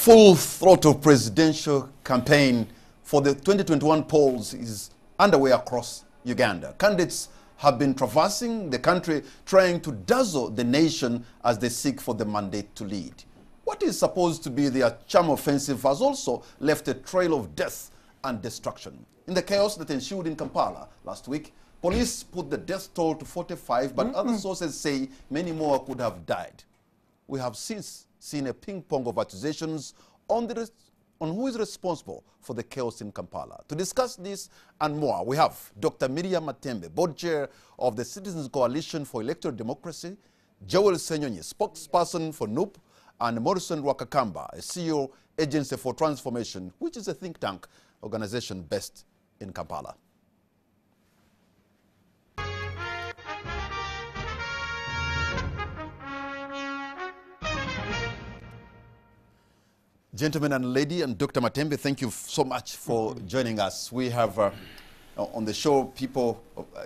full throttle presidential campaign for the 2021 polls is underway across Uganda. Candidates have been traversing the country trying to dazzle the nation as they seek for the mandate to lead. What is supposed to be their charm offensive has also left a trail of death and destruction. In the chaos that ensued in Kampala last week, police put the death toll to 45, but other sources say many more could have died. We have since seen a ping-pong of accusations on who is responsible for the chaos in Kampala. To discuss this and more, we have Dr. Miriam Matembe, board chair of the Citizens Coalition for Electoral Democracy, Joel Senyonyi, spokesperson for NUP, and Morrison Rwakakamba, a CEO Agency for Transformation, which is a think tank organization based in Kampala. Gentlemen and lady, and Dr. Matembe, thank you so much for joining us. We have on the show people,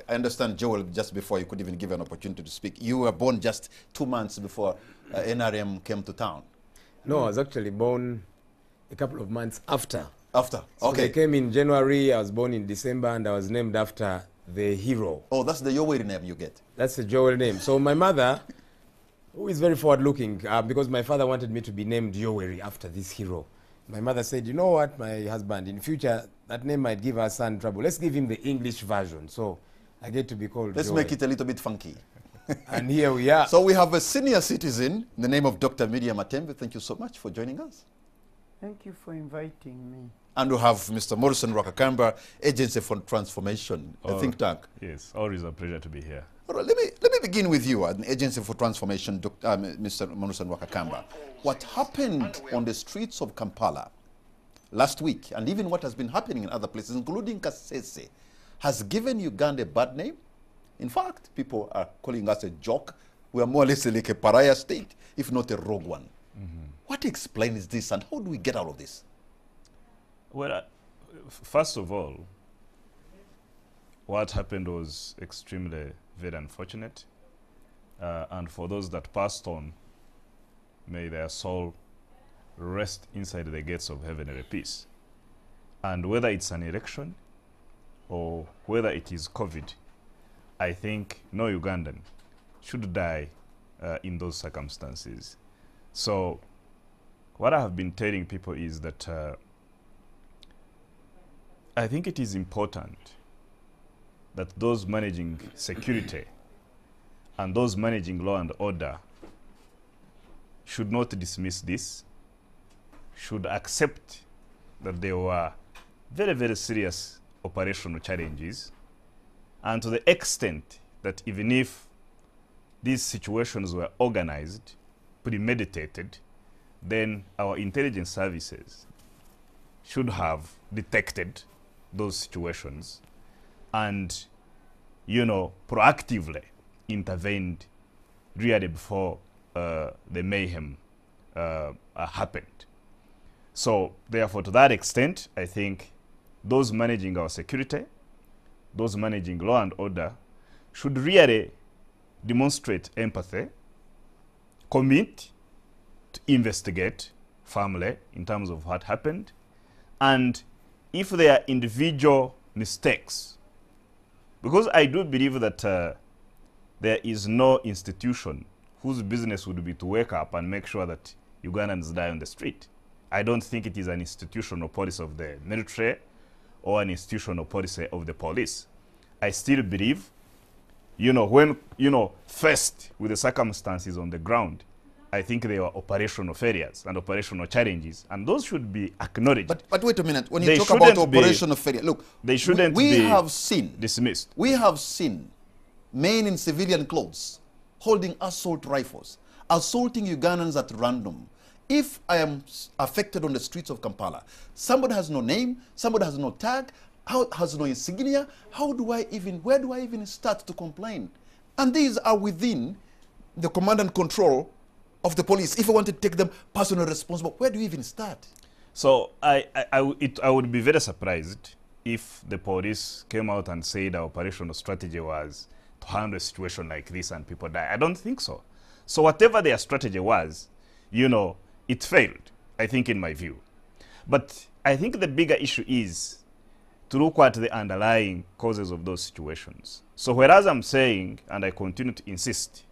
I understand Joel, just before you could even give an opportunity to speak, you were born just 2 months before NRM came to town. No, I was actually born a couple of months after. After, so okay. They came in January, I was born in December, and I was named after the hero. Oh, that's the Yoweri name you get? That's the Joel name. So my mother, who is very forward-looking, because my father wanted me to be named Yoweri after this hero. My mother said, you know what, my husband, in future, that name might give our son trouble. Let's give him the English version. So I get to be called Let's Joel. make it a little bit funky. And here we are. So we have a senior citizen in the name of Dr. Miriam Matembe. Thank you so much for joining us. Thank you for inviting me. And we have Mr. Morrison Rwakakamba, Agency for Transformation, a think tank. Yes, always a pleasure to be here. All right, let me begin with you, an Agency for Transformation, Mr. Morrison Rwakakamba. What happened on the streets of Kampala last week, and even what has been happening in other places, including Kasese, has given Uganda a bad name. In fact, people are calling us a joke. We are more or less like a pariah state, if not a rogue one. What explains this, and how do we get out of this? Well, first of all, what happened was extremely very unfortunate. And for those that passed on, may their soul rest inside the gates of heavenly peace. And whether it's an election or whether it is COVID, I think no Ugandan should die in those circumstances. So what I have been telling people is that I think it is important that those managing security and those managing law and order should not dismiss this, should accept that there were very, very serious operational challenges, and to the extent that even if these situations were organized, premeditated, then our intelligence services should have detected those situations and, you know, proactively intervened really before the mayhem happened. So therefore, to that extent, I think those managing our security, those managing law and order should really demonstrate empathy, commit to investigate firmly in terms of what happened, and if there are individual mistakes, because I do believe that there is no institution whose business would be to wake up and make sure that Ugandans die on the street. I don't think it is an institutional policy of the military or an institutional policy of the police. I still believe, you know, when, you know, faced with the circumstances on the ground, I think there were operational failures and operational challenges, and those should be acknowledged. But wait a minute, when you talk about operational failure, look, they shouldn't we be have seen dismissed. We have seen men in civilian clothes holding assault rifles, assaulting Ugandans at random. If I am affected on the streets of Kampala, somebody has no name, somebody has no tag, has no insignia, where do I even start to complain? And these are within the command and control of the police. If I want to take them personally responsible, where do you even start? So I would be very surprised if the police came out and said our operational strategy was to handle a situation like this and people die. I don't think so. So whatever their strategy was, you know, it failed. I think, in my view. But I think the bigger issue is to look at the underlying causes of those situations. So whereas I'm saying, and I continue to insist,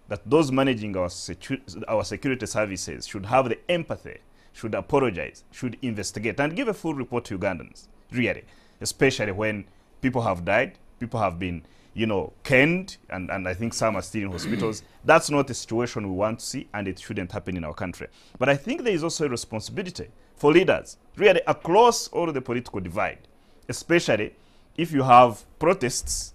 that those managing our security services should have the empathy, should apologize, should investigate, and give a full report to Ugandans, really, especially when people have died, people have been, you know, canned, and I think some are still in hospitals. That's not a situation we want to see, and it shouldn't happen in our country. But I think there is also a responsibility for leaders, really, across all the political divide, especially if you have protests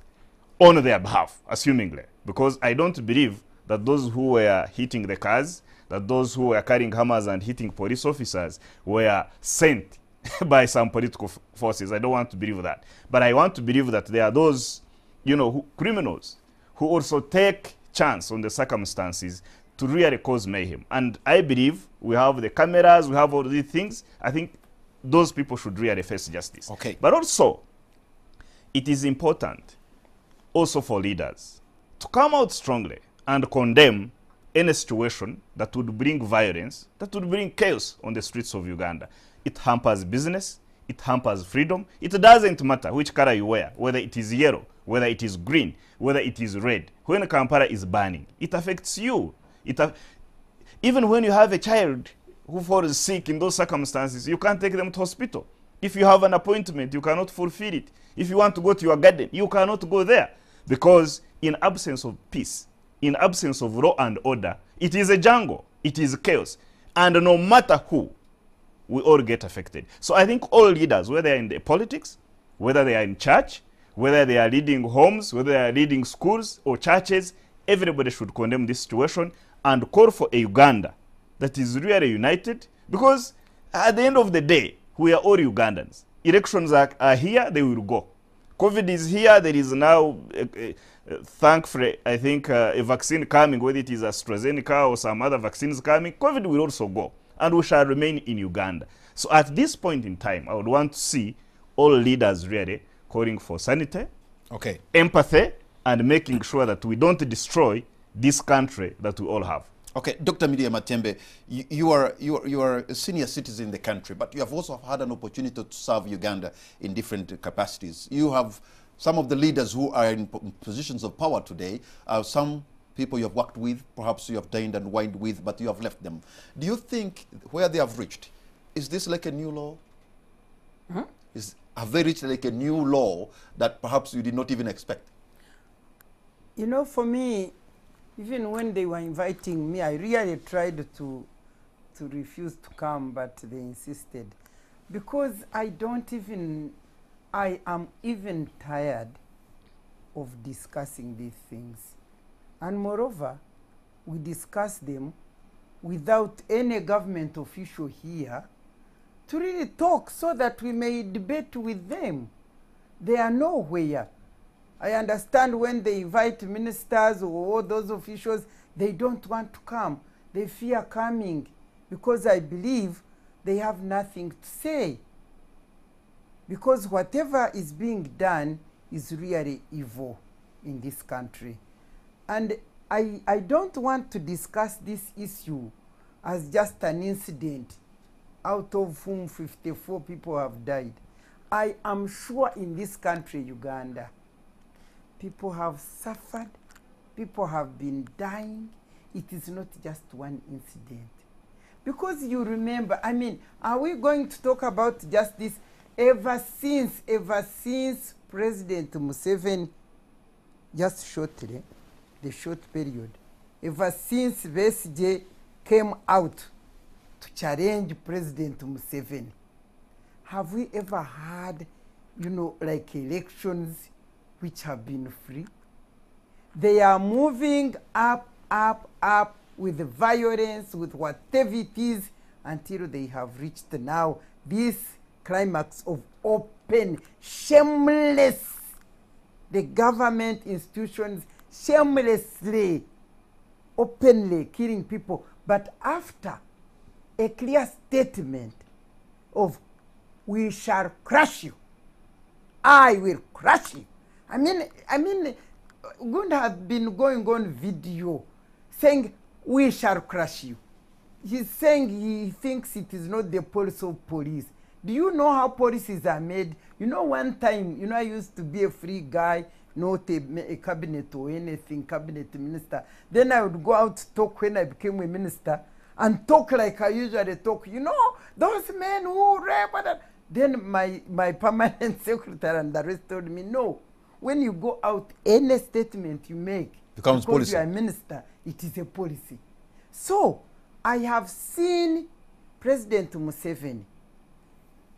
on their behalf, assumingly, because I don't believe that those who were hitting the cars, that those who were carrying hammers and hitting police officers were sent by some political forces. I don't want to believe that. But I want to believe that there are those, you know, criminals who also take chance on the circumstances to really cause mayhem. And I believe we have the cameras, we have all these things. I think those people should really face justice. Okay. But also, it is important also for leaders to come out strongly and condemn any situation that would bring violence, that would bring chaos on the streets of Uganda. It hampers business, it hampers freedom. It doesn't matter which color you wear, whether it is yellow, whether it is green, whether it is red. When Kampala is burning, it affects you. Even when you have a child who falls sick in those circumstances, you can't take them to hospital. If you have an appointment, you cannot fulfill it. If you want to go to your garden, you cannot go there. Because in absence of peace, in absence of law and order, it is a jungle, it is chaos. And no matter who, we all get affected. So I think all leaders, whether they're in the politics, whether they are in church, whether they are leading homes, whether they are leading schools or churches, everybody should condemn this situation and call for a Uganda that is really united. Because at the end of the day, we are all Ugandans. Elections are here, they will go. COVID is here, there is now, thankfully, I think a vaccine coming, whether it is AstraZeneca or some other vaccines coming. COVID will also go, and we shall remain in Uganda. So at this point in time, I would want to see all leaders really calling for sanity, Okay. empathy, and making sure that we don't destroy this country that we all have. Okay, Dr. Miria Matembe, you are a senior citizen in the country, but you have also had an opportunity to serve Uganda in different capacities. You have some of the leaders who are in positions of power today, some people you have worked with, perhaps you have dined and wined with, but you have left them. Do you think where they have reached, is this like a new law? Huh? Have they reached like a new law that perhaps you did not even expect? You know, for me, even when they were inviting me, I really tried to refuse to come, but they insisted. Because I am even tired of discussing these things. And moreover, we discuss them without any government official here to really talk so that we may debate with them. They are nowhere. I understand when they invite ministers or all those officials, they don't want to come. They fear coming because I believe they have nothing to say. Because whatever is being done is really evil in this country. And I don't want to discuss this issue as just an incident out of whom 54 people have died. I am sure in this country, Uganda, people have suffered, people have been dying. It is not just one incident. Because you remember, I mean, are we going to talk about just this ever since President Museveni, just shortly, the short period, ever since Besigye came out to challenge President Museveni, have we ever had, you know, like elections which have been free? They are moving up with the violence, with whatever it is, until they have reached now this climax of open, shameless, the government institutions shamelessly, openly killing people. But after a clear statement of, we shall crush you, I will crush you. I mean, Gunda have been going on video saying, we shall crush you. he's saying he thinks it is not the pulse of police. Do you know how policies are made? You know, one time, you know, I used to be a free guy, not a cabinet or anything, cabinet minister. Then I would go out to talk when I became a minister and talk like I usually talk. You know, those men who rape. Then my permanent secretary and the rest told me, no, when you go out, any statement you make, becomes because policy. you are a minister, it is a policy. So I have seen President Museveni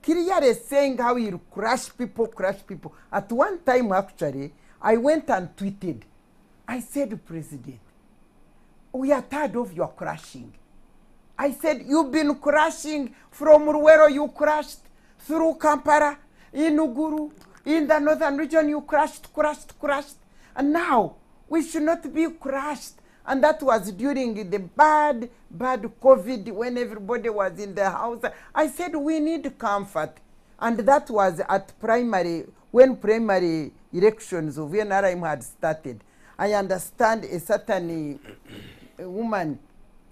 clearly saying how he'll crush people. At one time, actually, I went and tweeted. I said, President, we are tired of your crushing. I said, you've been crushing from Ruwero, you crushed, through Kampala, in Uguru, in the northern region, you crushed. And now, we should not be crushed. And that was during the bad COVID, when everybody was in the house. I said, we need comfort. And that was at when primary elections of NRM had started. I understand a certain woman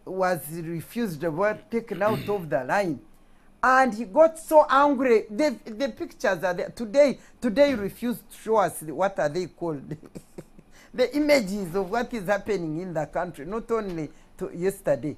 was refused, was taken out of the line. And he got so angry. The pictures are there. Today he refused to show us what are they called. The images of what is happening in the country, not only yesterday.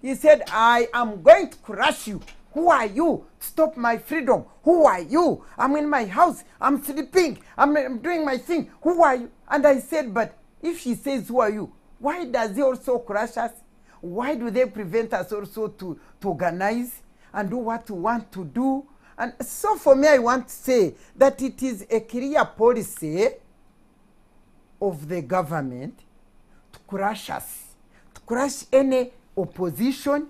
He said, I am going to crush you. Who are you? Stop my freedom. Who are you? I'm in my house. I'm sleeping. I'm doing my thing. Who are you? And I said, but if she says, who are you? Why does he also crush us? Why do they prevent us also to organize and do what we want to do? And so for me, I want to say that it is a clear policy of the government to crush us, to crush any opposition,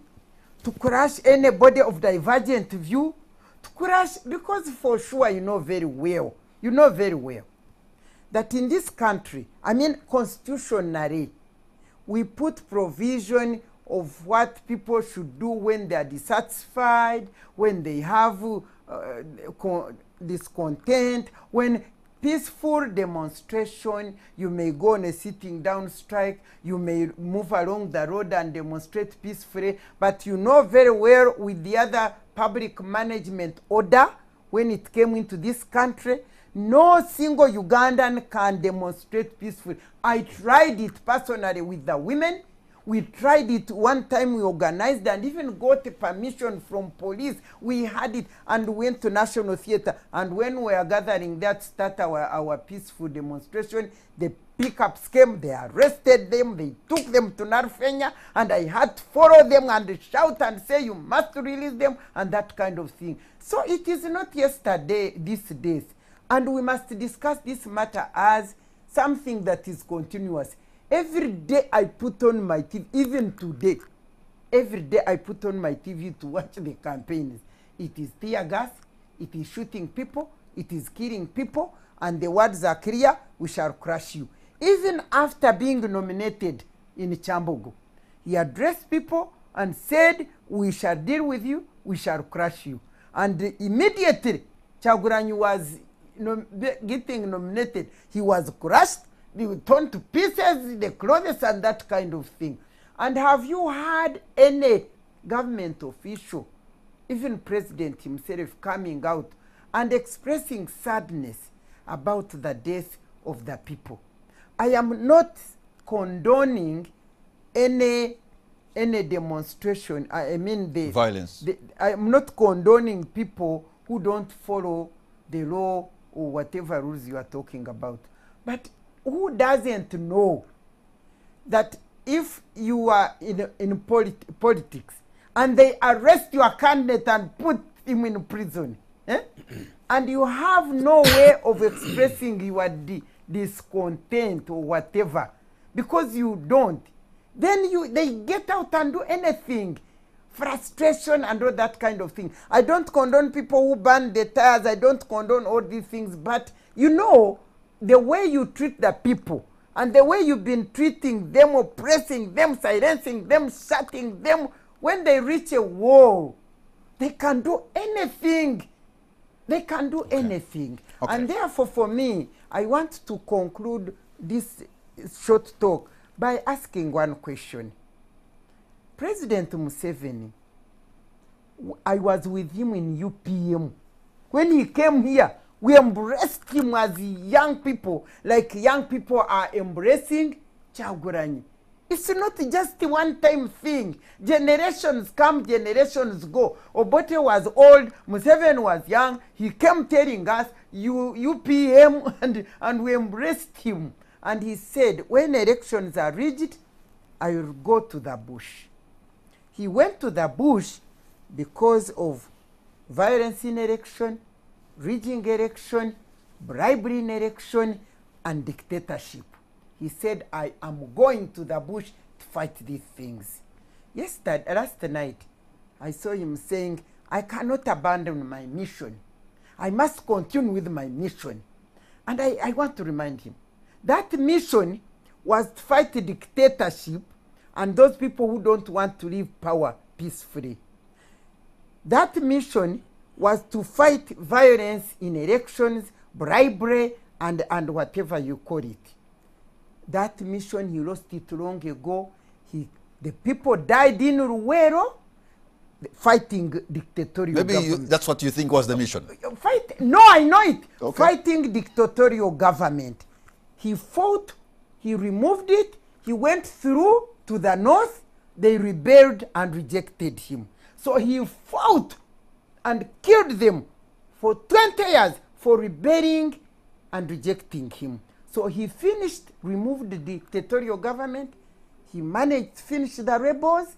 to crush anybody of divergent view, to crush, because for sure you know very well that in this country, I mean constitutionally, we put provision of what people should do when they are dissatisfied, when they have discontent, when peaceful demonstration, you may go on a sitting down strike, you may move along the road and demonstrate peacefully, but you know very well with the other public management order, when it came into this country, no single Ugandan can demonstrate peacefully. I tried it personally with the women. We tried it one time, we organized and even got permission from police. We had it and went to National Theatre. And when we were gathering there to start our peaceful demonstration, the pickups came, they arrested them, they took them to Narfenya, and I had to follow them and shout and say, you must release them, and that kind of thing. So it is not yesterday, these days. And we must discuss this matter as something that is continuous. Every day I put on my TV, even today, every day I put on my TV to watch the campaigns. It is tear gas, it is shooting people, it is killing people, and the words are clear, we shall crush you. Even after being nominated in Chambogo, he addressed people and said, we shall deal with you, we shall crush you. And immediately, Kyagulanyi was getting nominated, he was crushed, they were torn to pieces, the clothes and that kind of thing. And have you heard any government official, even president himself, coming out and expressing sadness about the death of the people? I am not condoning any demonstration. I mean the violence. I am not condoning people who don't follow the law or whatever rules you are talking about. But who doesn't know that if you are in politics and they arrest your candidate and put him in prison, and you have no way of expressing your discontent or whatever, because you don't, then they get out and do anything. Frustration and all that kind of thing. I don't condone people who burn the tires. I don't condone all these things. But, you know, the way you treat the people and the way you've been treating them, oppressing them, silencing them, shutting them, when they reach a wall, they can do anything. They can do anything. Okay. And therefore, for me, I want to conclude this short talk by asking one question. President Museveni, I was with him in UPM. When he came here, we embraced him as young people, like young people are embracing Kyagulanyi. It's not just a one-time thing. Generations come, generations go. Obote was old, Museveni was young. He came telling us, UPM, and we embraced him. And he said, when elections are reached, I will go to the bush. He went to the bush because of violence in election, rigging election, bribery in election, and dictatorship. He said, I am going to the bush to fight these things. Last night, I saw him saying, I cannot abandon my mission. I must continue with my mission. And I want to remind him, that mission was to fight the dictatorship and those people who don't want to leave power peacefully. That mission was to fight violence in elections, bribery, and whatever you call it. That mission, he lost it long ago. The people died in Luwero fighting dictatorial government. That's what you think was the mission? No, I know it. Okay. Fighting dictatorial government. He fought, he removed it, he went through to the north, they rebelled and rejected him. So he fought and killed them for 20 years for rebelling and rejecting him. So he finished, removed the dictatorial government, he managed to finish the rebels,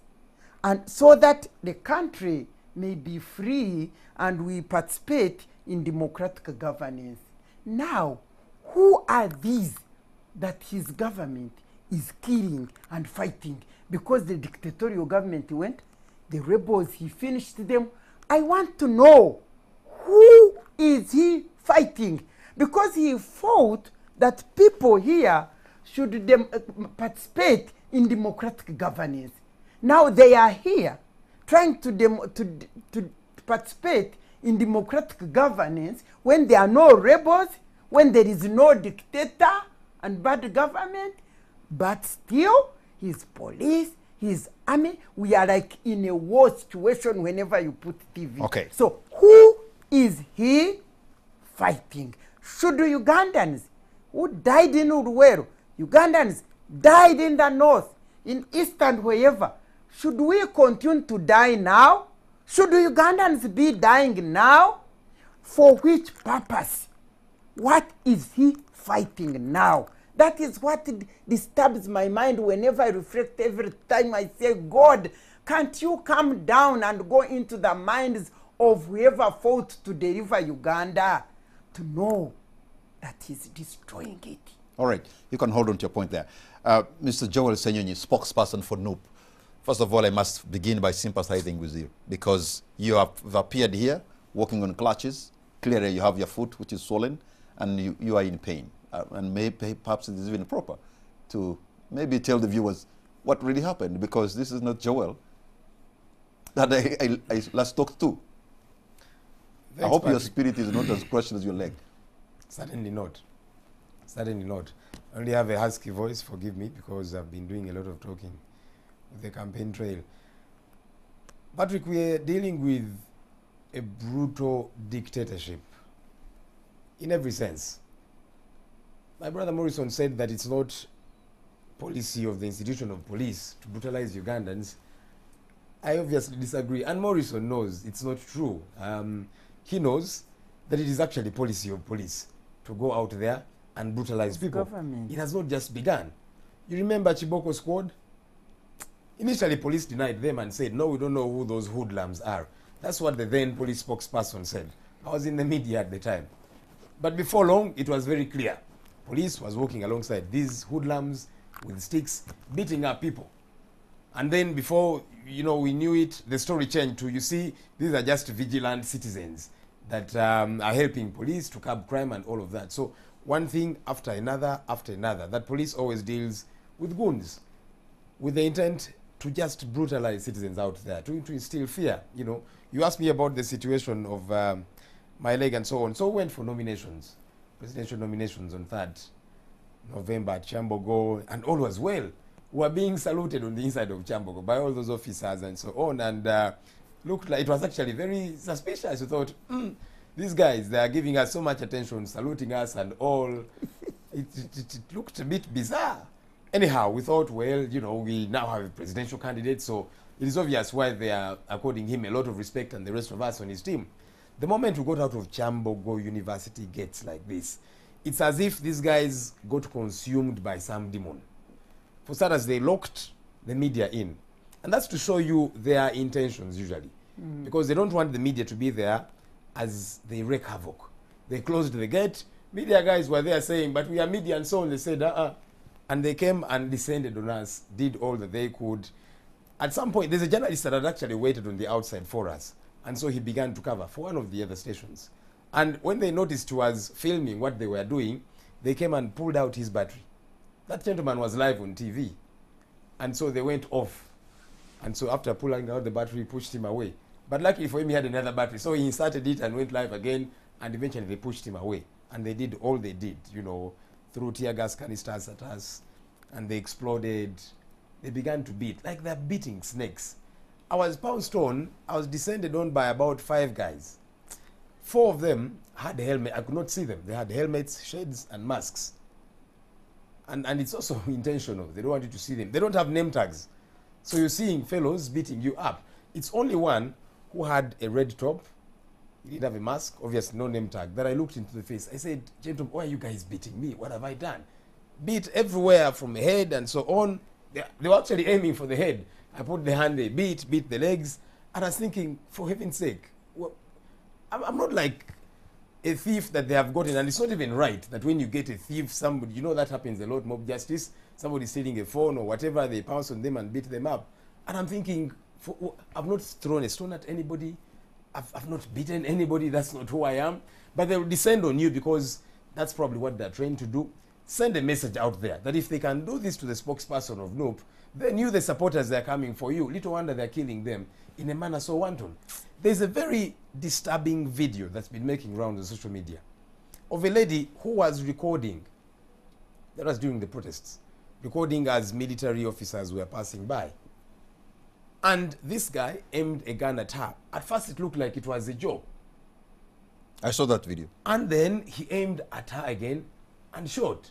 and so that the country may be free and we participate in democratic governance. Now, who are these that his government is killing and fighting? Because the dictatorial government went, the rebels, he finished them. I want to know, who is he fighting? Because he fought that people here should participate in democratic governance. Now they are here trying to participate in democratic governance when there are no rebels, when there is no dictator and bad government, but still his police, his army, we are like in a war situation whenever you put TV. Okay. So who is he fighting? Should Ugandans who died in Luwero, Ugandans died in the north, in east and wherever, should we continue to die now? Should Ugandans be dying now? For which purpose? What is he fighting now? That is what disturbs my mind whenever I reflect. Every time I say, God, can't you come down and go into the minds of whoever fought to deliver Uganda to know that he's destroying it? All right, you can hold on to your point there. Mr. Joel Senyonyi, spokesperson for NUP. First of all, I must begin by sympathizing with you because you have appeared here walking on clutches. Clearly, you have your foot, which is swollen, and you are in pain. And perhaps it is even proper to maybe tell the viewers what really happened, because this is not Joel that I last talked to. Thanks, I hope your Patrick. spirit is not as crushed as your leg. Certainly not. Certainly not. I only have a husky voice, forgive me, because I've been doing a lot of talking with the campaign trail. Patrick, we are dealing with a brutal dictatorship in every sense. My brother Morrison said that it's not policy of the institution of police to brutalize Ugandans. I obviously disagree, and Morrison knows it's not true. He knows that it is actually policy of police to go out there and brutalize people. Government. It has not just begun. You remember Chiboko Squad? Initially, police denied them and said, no, we don't know who those hoodlums are. That's what the then police spokesperson said. I was in the media at the time. But before long, it was very clear. Police was walking alongside these hoodlums with sticks, beating up people. And then before, we knew it, the story changed to, you see, these are just vigilant citizens that are helping police to curb crime and all of that. So one thing after another, that police always deals with goons, with the intent to just brutalize citizens out there, to instill fear. You asked me about the situation of my leg and so on. So we went for nominations, presidential nominations on 3rd November at Chambogo, and all was well. were being saluted on the inside of Kyambogo by all those officers and so on, and looked like it was actually very suspicious. We thought, these guys, they are giving us so much attention, saluting us and all. It looked a bit bizarre. Anyhow, we thought, well, you know, we now have a presidential candidate, so it is obvious why they are according him a lot of respect and the rest of us on his team. The moment we got out of Kyambogo University gates like this, it's as if these guys got consumed by some demon. For starters, they locked the media in. And that's to show you their intentions usually. Because they don't want the media to be there as they wreak havoc. They closed the gate. Media guys were there saying, but we are media and so on. They said, And they came and descended on us, did all that they could. At some point, there's a journalist that had actually waited on the outside for us. And so he began to cover for one of the other stations. And when they noticed he was filming what they were doing, they came and pulled out his battery. That gentleman was live on TV. And so they went off. And so after pulling out the battery, pushed him away. But luckily for him, he had another battery. So he inserted it and went live again. And eventually they pushed him away. And they did all they did, you know, threw tear gas canisters at us. And they exploded. They began to beat, like they're beating snakes. I was pounced on. I was descended on by about 5 guys. 4 of them had a helmet. I could not see them. They had helmets, shades, and masks. And it's also intentional. They don't want you to see them. They don't have name tags. So you're seeing fellows beating you up. It's only one who had a red top. He didn't have a mask, obviously no name tag. That I looked into the face. I said, gentlemen, why are you guys beating me? What have I done? Beat everywhere from the head and so on. They were actually aiming for the head. I put the hand, they beat the legs. And I was thinking, for heaven's sake, well, I'm not like a thief that they have gotten. And it's not even right that when you get a thief, somebody, you know that happens a lot, mob justice, somebody stealing a phone or whatever, they pounce on them and beat them up. And I'm thinking, I've not thrown a stone at anybody. I've not beaten anybody. That's not who I am. But they will descend on you because that's probably what they're trained to do. Send a message out there that if they can do this to the spokesperson of NUP, then you, the supporters, they're coming for you. Little wonder they're killing them in a manner so wanton. There's a very disturbing video that's been making rounds on social media of a lady who was recording, that was during the protests, recording as military officers were passing by. And this guy aimed a gun at her. At first it looked like it was a joke. I saw that video. And then he aimed at her again and shot.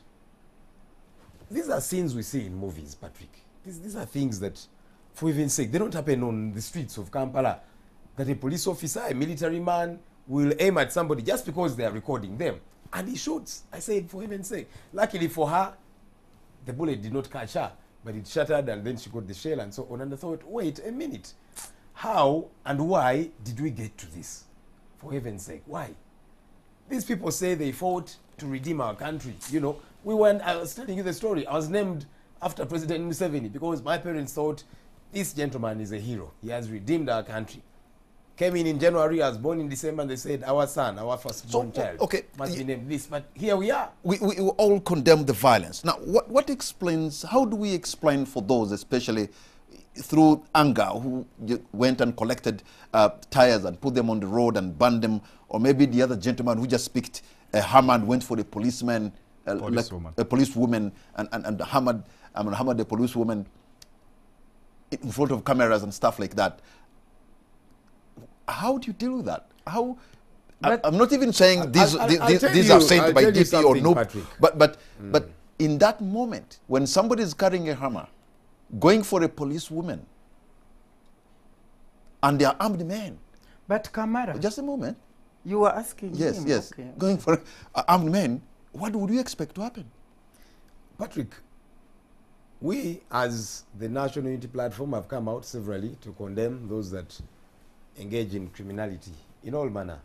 These are scenes we see in movies, Patrick. These are things that, for heaven's sake, they don't happen on the streets of Kampala. That a police officer, a military man, will aim at somebody just because they are recording them. And he shoots. I said, for heaven's sake. Luckily for her, the bullet did not catch her, but it shattered and then she got the shell and so on. And I thought, wait a minute. How and why did we get to this? For heaven's sake, why? These people say they fought to redeem our country. You know, I was telling you the story. I was named after President Museveni because my parents thought this gentleman is a hero. He has redeemed our country. Came in January, I was born in December, and they said, our son, our firstborn child, must be named this. But here we are. We all condemn the violence. Now, what explains, how do we explain for those, especially through anger, who went and collected tires and put them on the road and burned them, or maybe the other gentleman who just picked a hammer and went for the policeman, a policewoman, and hammered the policewoman in front of cameras and stuff like that. How do you deal with that? How? I'm not even saying these are sent by DP or no, but in that moment when somebody is carrying a hammer, going for a policewoman, and they are armed men. But Kamara, just a moment. You were asking yes, him. Yes, okay. Going for armed men. What would you expect to happen? Patrick, we as the National Unity Platform have come out severally to condemn those that engage in criminality in all manner.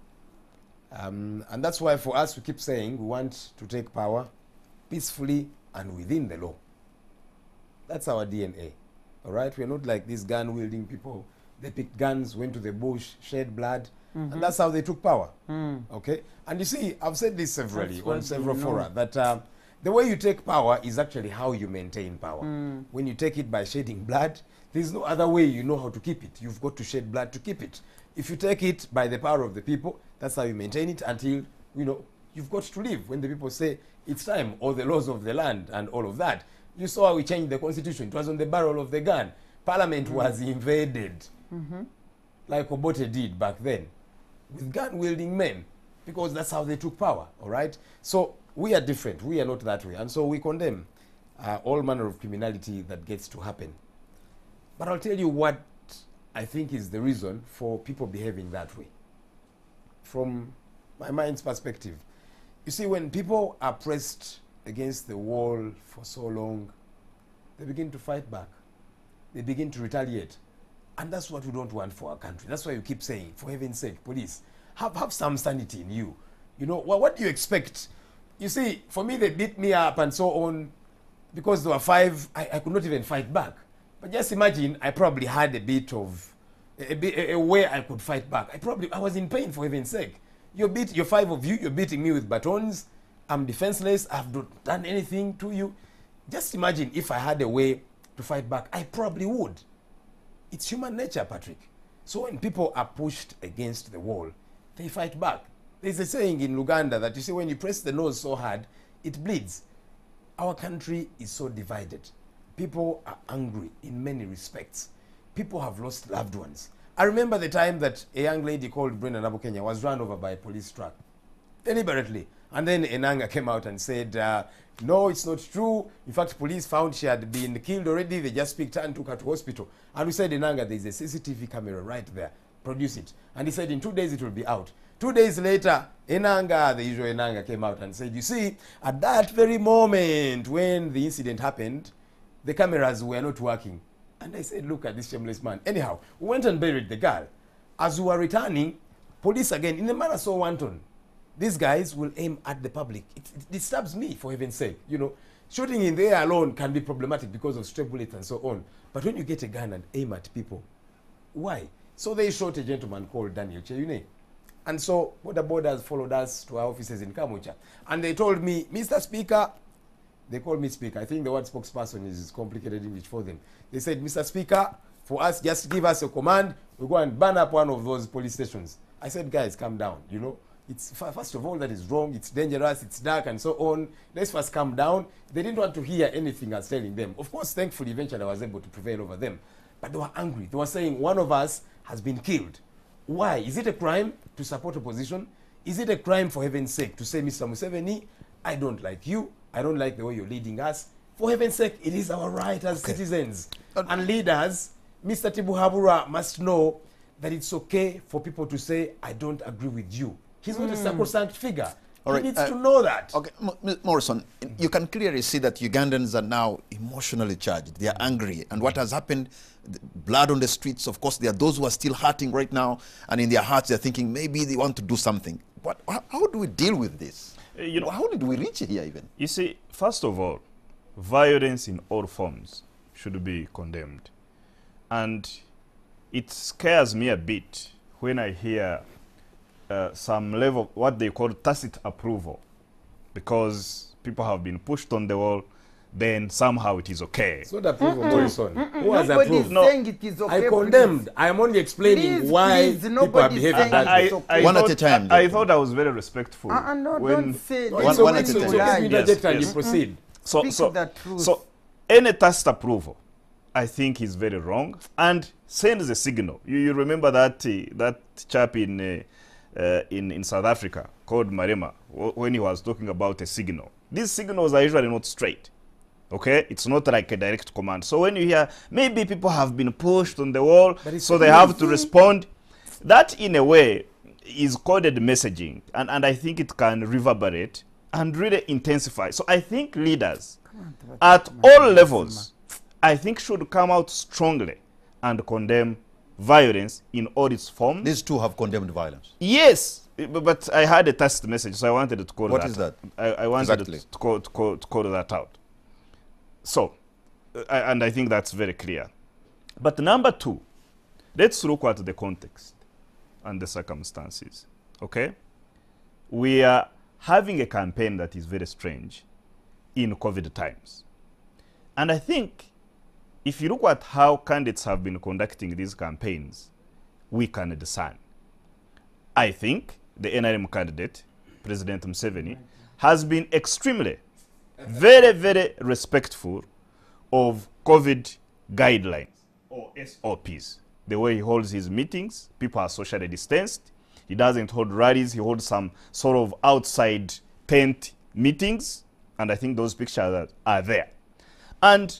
And that's why for us we keep saying we want to take power peacefully and within the law. That's our DNA. All right? We're not like these gun-wielding people. They picked guns, went to the bush, shed blood, and that's how they took power. Okay? And you see, I've said this severally on several fora, that the way you take power is actually how you maintain power. When you take it by shedding blood, there's no other way you know how to keep it. You've got to shed blood to keep it. If you take it by the power of the people, that's how you maintain it until, you know, you've got to live. When the people say it's time, or the laws of the land and all of that, You saw how we changed the constitution. It was on the barrel of the gun. Parliament was invaded, like Obote did back then, with gun-wielding men, because that's how they took power, all right? So we are different. We are not that way. And so we condemn all manner of criminality that gets to happen. But I'll tell you what I think is the reason for people behaving that way. From my mind's perspective, you see, when people are pressed against the wall for so long, they begin to fight back. They begin to retaliate. And that's what we don't want for our country. That's why you keep saying, for heaven's sake, police, have some sanity in you. You know, what do you expect? You see, for me, they beat me up and so on. Because there were 5, I could not even fight back. But just imagine, I probably had a bit of a way I could fight back. I was in pain, for heaven's sake. You're 5 of you, you're beating me with batons. I'm defenseless, I've not done anything to you. Just imagine if I had a way to fight back, I probably would. It's human nature, Patrick. So when people are pushed against the wall, they fight back. There's a saying in Luganda that you see when you press the nose so hard, it bleeds. Our country is so divided. People are angry in many respects. People have lost loved ones. I remember the time that a young lady called Brenda Nabukenya was run over by a police truck, deliberately. And then Enanga came out and said, no, it's not true. In fact, police found she had been killed already. They just picked her and took her to hospital. And we said, Enanga, there's a CCTV camera right there. Produce it. And he said, in 2 days it will be out. 2 days later, Enanga, the usual Enanga, came out and said, you see, at that very moment when the incident happened, the cameras were not working. And I said, look at this shameless man. Anyhow, we went and buried the girl. As we were returning, police again, in a manner so wanton, these guys will aim at the public. It disturbs me, for heaven's sake. You know, shooting in the air alone can be problematic because of stray bullets and so on. But when you get a gun and aim at people, why? So they shot a gentleman called Daniel Cheyune. And so border borders followed us to our offices in Kamucha. And they told me, Mr. Speaker, they called me Speaker. I think the word spokesperson is complicated English for them. They said, Mr. Speaker, for us, just give us a command. We'll go and burn up one of those police stations. I said, guys, calm down, you know. It's, first of all, that is wrong. It's dangerous. It's dark and so on. Let's first calm down. They didn't want to hear anything I was telling them. Of course, thankfully, eventually I was able to prevail over them. But they were angry. They were saying one of us has been killed. Why? Is it a crime to support opposition? Is it a crime, for heaven's sake, to say, Mr. Museveni, I don't like you. I don't like the way you're leading us. For heaven's sake, it is our right as citizens and leaders. Mr. Tibuhaburwa must know that it's okay for people to say, I don't agree with you. He's not a sacrosanct figure. All right, he needs to know that. Okay, Morrison, you can clearly see that Ugandans are now emotionally charged. They are angry. And what has happened, blood on the streets, of course, there are those who are still hurting right now. And in their hearts, they're thinking maybe they want to do something. But how do we deal with this? You know, how did we reach here even? You see, first of all, violence in all forms should be condemned. And it scares me a bit when I hear some level, what they call tacit approval, because people have been pushed on the wall, then somehow it is okay. It's not approval, Morrison. Who has Nobody approved? is No, saying it is okay. I condemned. I am only explaining Please, why please, people are nobody's behaving saying that it way. is okay. One at a time, I Jacob. thought I was very respectful. No, don't say No, that. it's One okay, at a it's time. okay. Let me interject and Yes. you proceed. Speak the truth. So any tacit approval, I think, is very wrong and sends a signal. You remember that that chap in South Africa called Marema when he was talking about a signal. These signals are usually not straight. Okay, it's not like a direct command. So when you hear maybe people have been pushed on the wall, so they have to respond, that in a way is coded messaging, and I think it can reverberate and really intensify. So I think leaders at all levels, I think, should come out strongly and condemn violence in all its forms. These two have condemned violence. Yes, but I had a test message, so I wanted to call What that. is that? I wanted Exactly. to call that out. So, and I think that's very clear. But number two, let's look at the context and the circumstances, okay? We are having a campaign that is very strange in COVID times. And I think if you look at how candidates have been conducting these campaigns, we can discern. I think the NRM candidate, President Museveni, has been extremely, very, very respectful of COVID guidelines or SOPs. The way he holds his meetings, people are socially distanced. He doesn't hold rallies. He holds some sort of outside tent meetings. And I think those pictures are there. And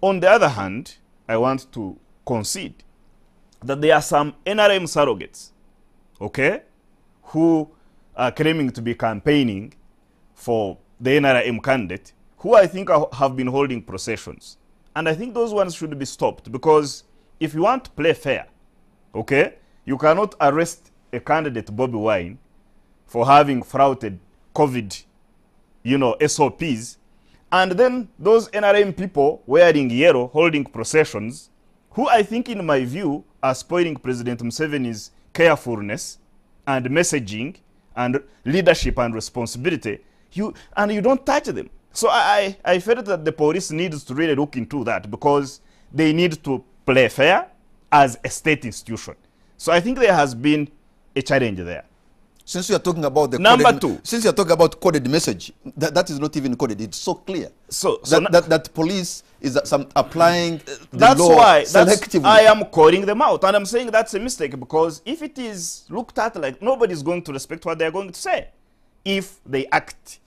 on the other hand, I want to concede that there are some NRM surrogates, okay, who are claiming to be campaigning for the NRM candidate, who I think have been holding processions. And I think those ones should be stopped, because if you want to play fair, okay, you cannot arrest a candidate, Bobby Wine, for having flouted COVID, SOPs, and then those NRM people wearing yellow, holding processions, who I think, in my view, are spoiling President Museveni's carefulness and messaging and leadership and responsibility, you don't touch them. So I felt that the police needs to really look into that, because they need to play fair as a state institution. So I think there has been a challenge there. Since you are talking about the since you are talking about coded message, that is not even coded. It's so clear. So that police is applying the law selectively. I am calling them out, and I'm saying that's a mistake, because if it is looked at like, nobody's going to respect what they're going to say if they act,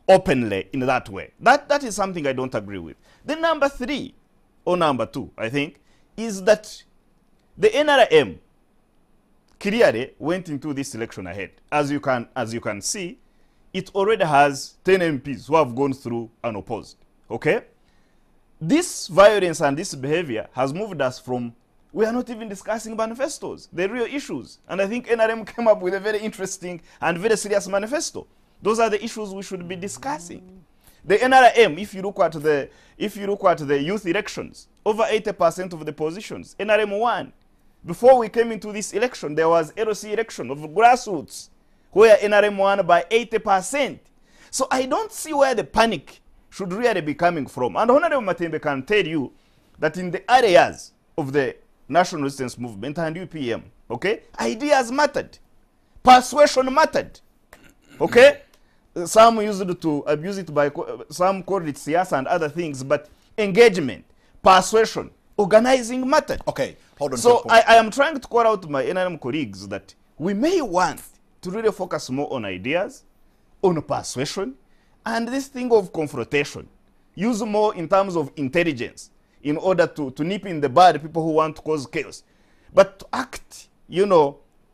openly in that way. That is something I don't agree with. Then number 3 or number 2, I think, is that the NRM clearly went into this election ahead. As you can see, it already has 10 MPs who have gone through unopposed. Okay? This violence and this behavior has moved us from, we are not even discussing manifestos, the real issues. And I think NRM came up with a very interesting and very serious manifesto. Those are the issues we should be discussing. The NRM, if you look at the youth elections, over 80% of the positions, NRM won. Before we came into this election, there was LC election of grassroots, where NRM won by 80%. So I don't see where the panic should really be coming from. And Honorable Matembe can tell you that in the areas of the National Resistance Movement and UPM, okay, ideas mattered. Persuasion mattered. Okay? Some used to abuse it by, some called it siyasa and other things, but engagement, persuasion, organizing mattered. Okay, hold on. So I am trying to call out my NRM colleagues that we may want to really focus more on ideas, on persuasion, and this thing of confrontation. Use more in terms of intelligence in order to nip in the bud people who want to cause chaos. But to act,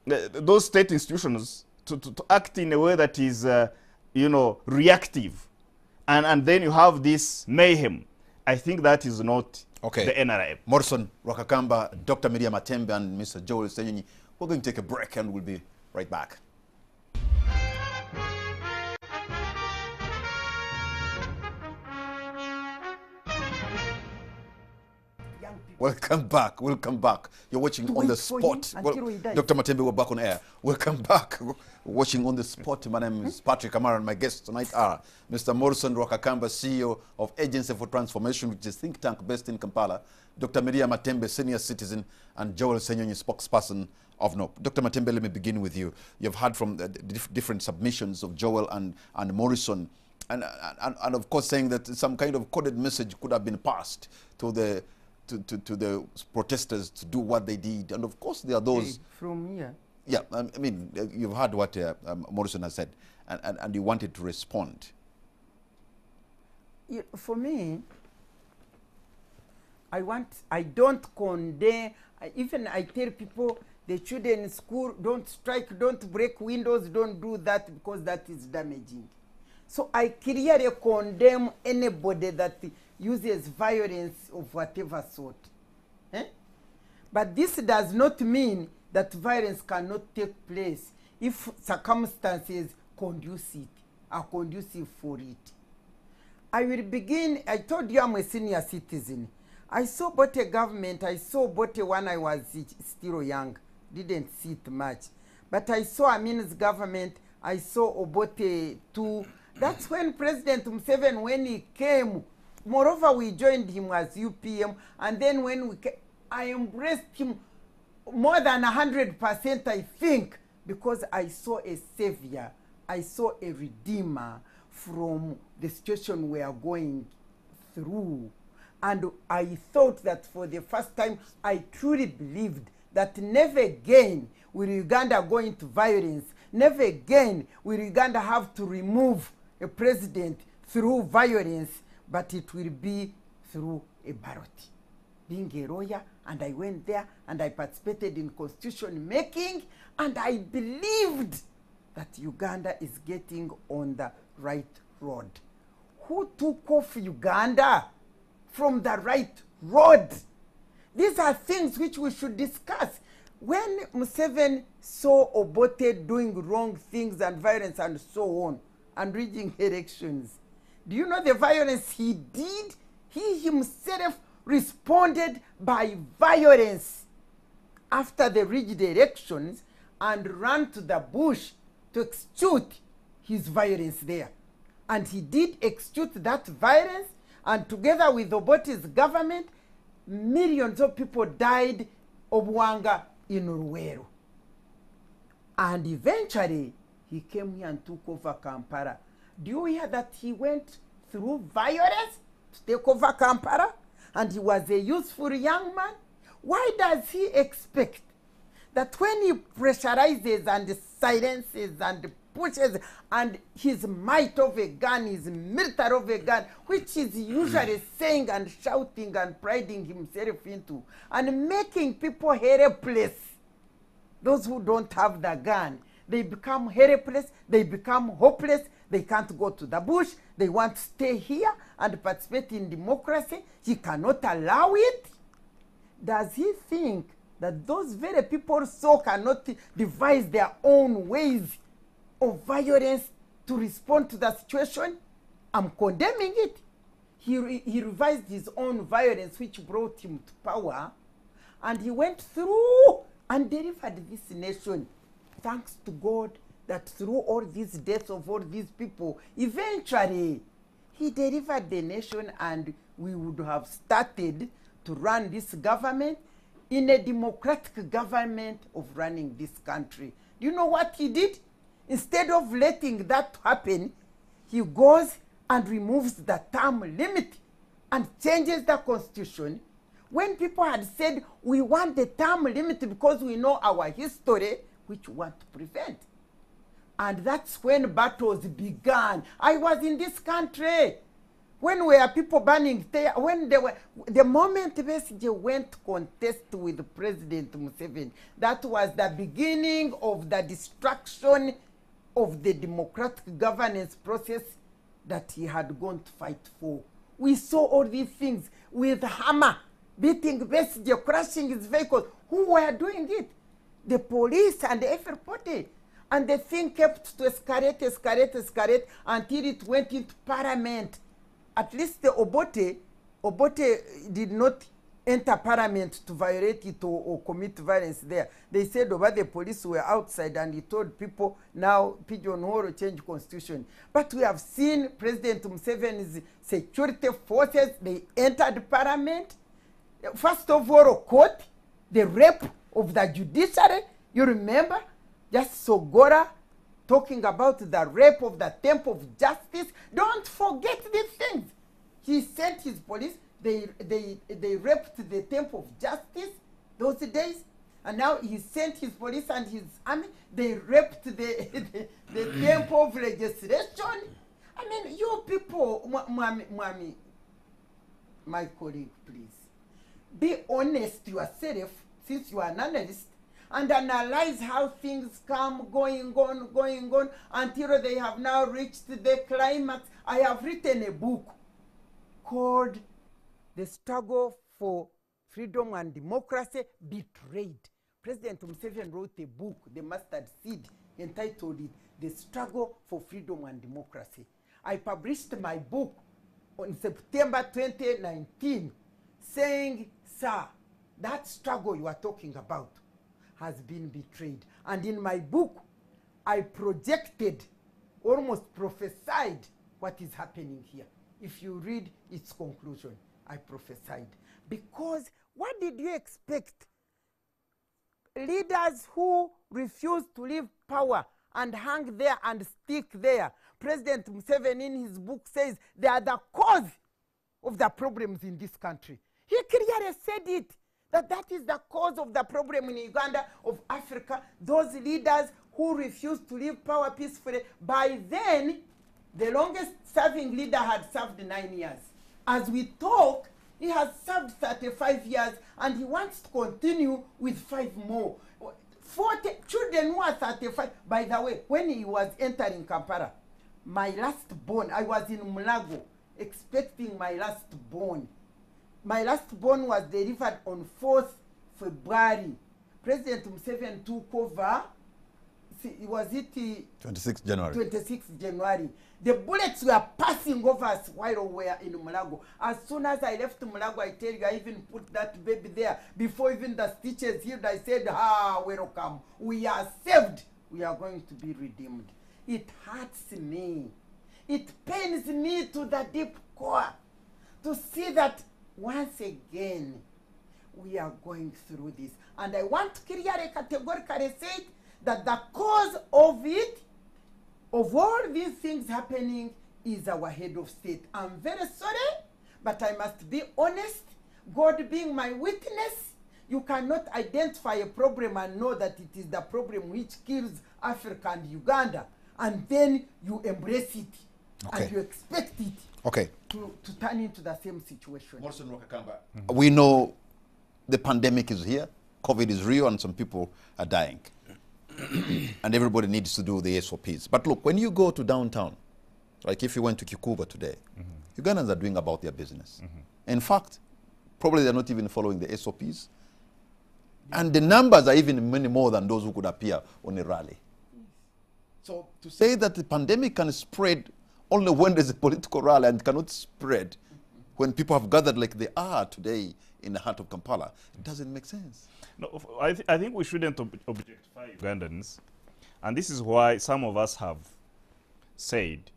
those state institutions, to act in a way that is, reactive, and then you have this mayhem, I think that is not the NRM. Morrison Rwakakamba, Dr. Miriam Matembe, and Mr. Joel Ssenyonyi. We're going to take a break and we'll be right back. Welcome back. Welcome back. You're watching On the Spot. Well, Dr. Matembe, we're back on air. Welcome back. Watching On the Spot. My name is Patrick Amara, and my guests tonight are Mr. Morrison Rwakakamba, CEO of Agency for Transformation, which is a think tank based in Kampala, Dr. Miriam Matembe, senior citizen, and Joel Ssenyonyi, spokesperson of NOP. Dr. Matembe, let me begin with you. You've heard from the different submissions of Joel and Morrison, and of course saying that some kind of coded message could have been passed to the protesters to do what they did. And of course there are those... From here? Yeah, I mean, you've heard what Morrison has said, and you wanted to respond. Yeah, for me, I don't condemn, even I tell people, the children in school, don't strike, don't break windows, don't do that, because that is damaging. So I clearly condemn anybody that uses violence of whatever sort. But this does not mean that violence cannot take place if circumstances are conducive for it. I will begin, I told you I'm a senior citizen. I saw both a government, I saw both when I was still young, didn't see it much. But I saw Amin's government, I saw Obote too. That's when President Museveni, when he came, moreover, we joined him as UPM, and then when we came, I embraced him more than 100%, I think, because I saw a savior, I saw a redeemer from the situation we are going through. And I thought that for the first time, I truly believed that never again will Uganda go into violence. Never again will Uganda have to remove a president through violence, but it will be through a ballot. Being a lawyer, and I went there and I participated in constitution making, and I believed that Uganda is getting on the right road. Who took off Uganda from the right road? These are things which we should discuss. When Museveni saw Obote doing wrong things and violence and so on, and rigging elections, do you know the violence he did? He himself responded by violence after the rigged elections and ran to the bush to execute his violence there. And he did execute that violence, and together with Obote's government, millions of people died of hunger in Ruweru. And eventually, he came here and took over Kampala. Do you hear that he went through violence to take over Kampala? And he was a useful young man. Why does he expect that when he pressurizes and silences and pushes and his might of a gun, his military of a gun, which is usually saying and shouting and priding himself into, and making people helpless, those who don't have the gun, they become helpless, they become hopeless, they can't go to the bush, they want to stay here and participate in democracy. He cannot allow it. Does he think that those very people so cannot devise their own ways of violence to respond to the situation? I'm condemning it. He revised his own violence, which brought him to power, and he went through and delivered this nation. Thanks to God that through all these deaths of all these people, eventually he delivered the nation, and we would have started to run this government in a democratic government of running this country. Do you know what he did? Instead of letting that happen, he goes and removes the term limit and changes the constitution. When people had said, we want the term limit because we know our history, which we want to prevent. And that's when battles began. I was in this country when were people burning there, when they were, the moment Besigye went to contest with President Museveni, that was the beginning of the destruction of the democratic governance process that he had gone to fight for. We saw all these things with hammer, beating Besigye, crashing his vehicles. Who were doing it? The police and everybody. And the thing kept to escalate until it went into parliament. At least the Obote did not enter parliament to violate it or commit violence there. They said over the police were outside, and he told people, now pigeonhole, change constitution. But we have seen President Museveni's security forces, they entered parliament. First of all, court, the rape of the judiciary. You remember? Just Sogora talking about the rape of the Temple of Justice. Don't forget these things. He sent his police. They raped the Temple of Justice those days. And now he sent his police and his army. They raped the Temple of Legislation. I mean, you people, Mwami, my colleague, please, be honest yourself, since you are an analyst, and analyze how things come going on until they have now reached the climax. I have written a book called The Struggle for Freedom and Democracy Betrayed. President Museveni wrote a book, The Mustard Seed, entitled it The Struggle for Freedom and Democracy. I published my book on September 2019 saying, sir, that struggle you are talking about has been betrayed. And in my book, I projected, almost prophesied what is happening here. If you read its conclusion, I prophesied. Because what did you expect? Leaders who refuse to leave power and hang there and stick there President Museveni in his book says they are the cause of the problems in this country. He clearly said it, that is the cause of the problem in Uganda, of Africa, those leaders who refused to leave power peacefully. By then, the longest serving leader had served 9 years. As we talk, he has served 35 years and he wants to continue with 5 more. 40 children who are 35. By the way, when he was entering Kampala, my last born, I was in Mulago expecting my last born. My last born was delivered on 4th February. President Museveni took over, was it 26th January. 26th January. The bullets were passing over us while we were in Mulago. As soon as I left Mulago, I tell you, I even put that baby there. Before even the stitches healed, I said, welcome. We are saved. We are going to be redeemed. It hurts me. It pains me to the deep core to see that once again, we are going through this. And I want to clearly, categorically say that the cause of it, of all these things happening, is our head of state. I'm very sorry, but I must be honest. God being my witness, you cannot identify a problem and know that it is the problem which kills Africa and Uganda, and then you embrace it, and you expect it to turn into the same situation. We know the pandemic is here, COVID is real, and some people are dying. And everybody needs to do the SOPs. But look, when you go to downtown, like if you went to Kikuba today, Ugandans are doing about their business. In fact, probably they're not even following the SOPs. And the numbers are even many more than those who could appear on a rally. So to say that the pandemic can spread only when there's a political rally and cannot spread when people have gathered like they are today in the heart of Kampala, it doesn't make sense. No, I think we shouldn't objectify Ugandans. And this is why some of us have said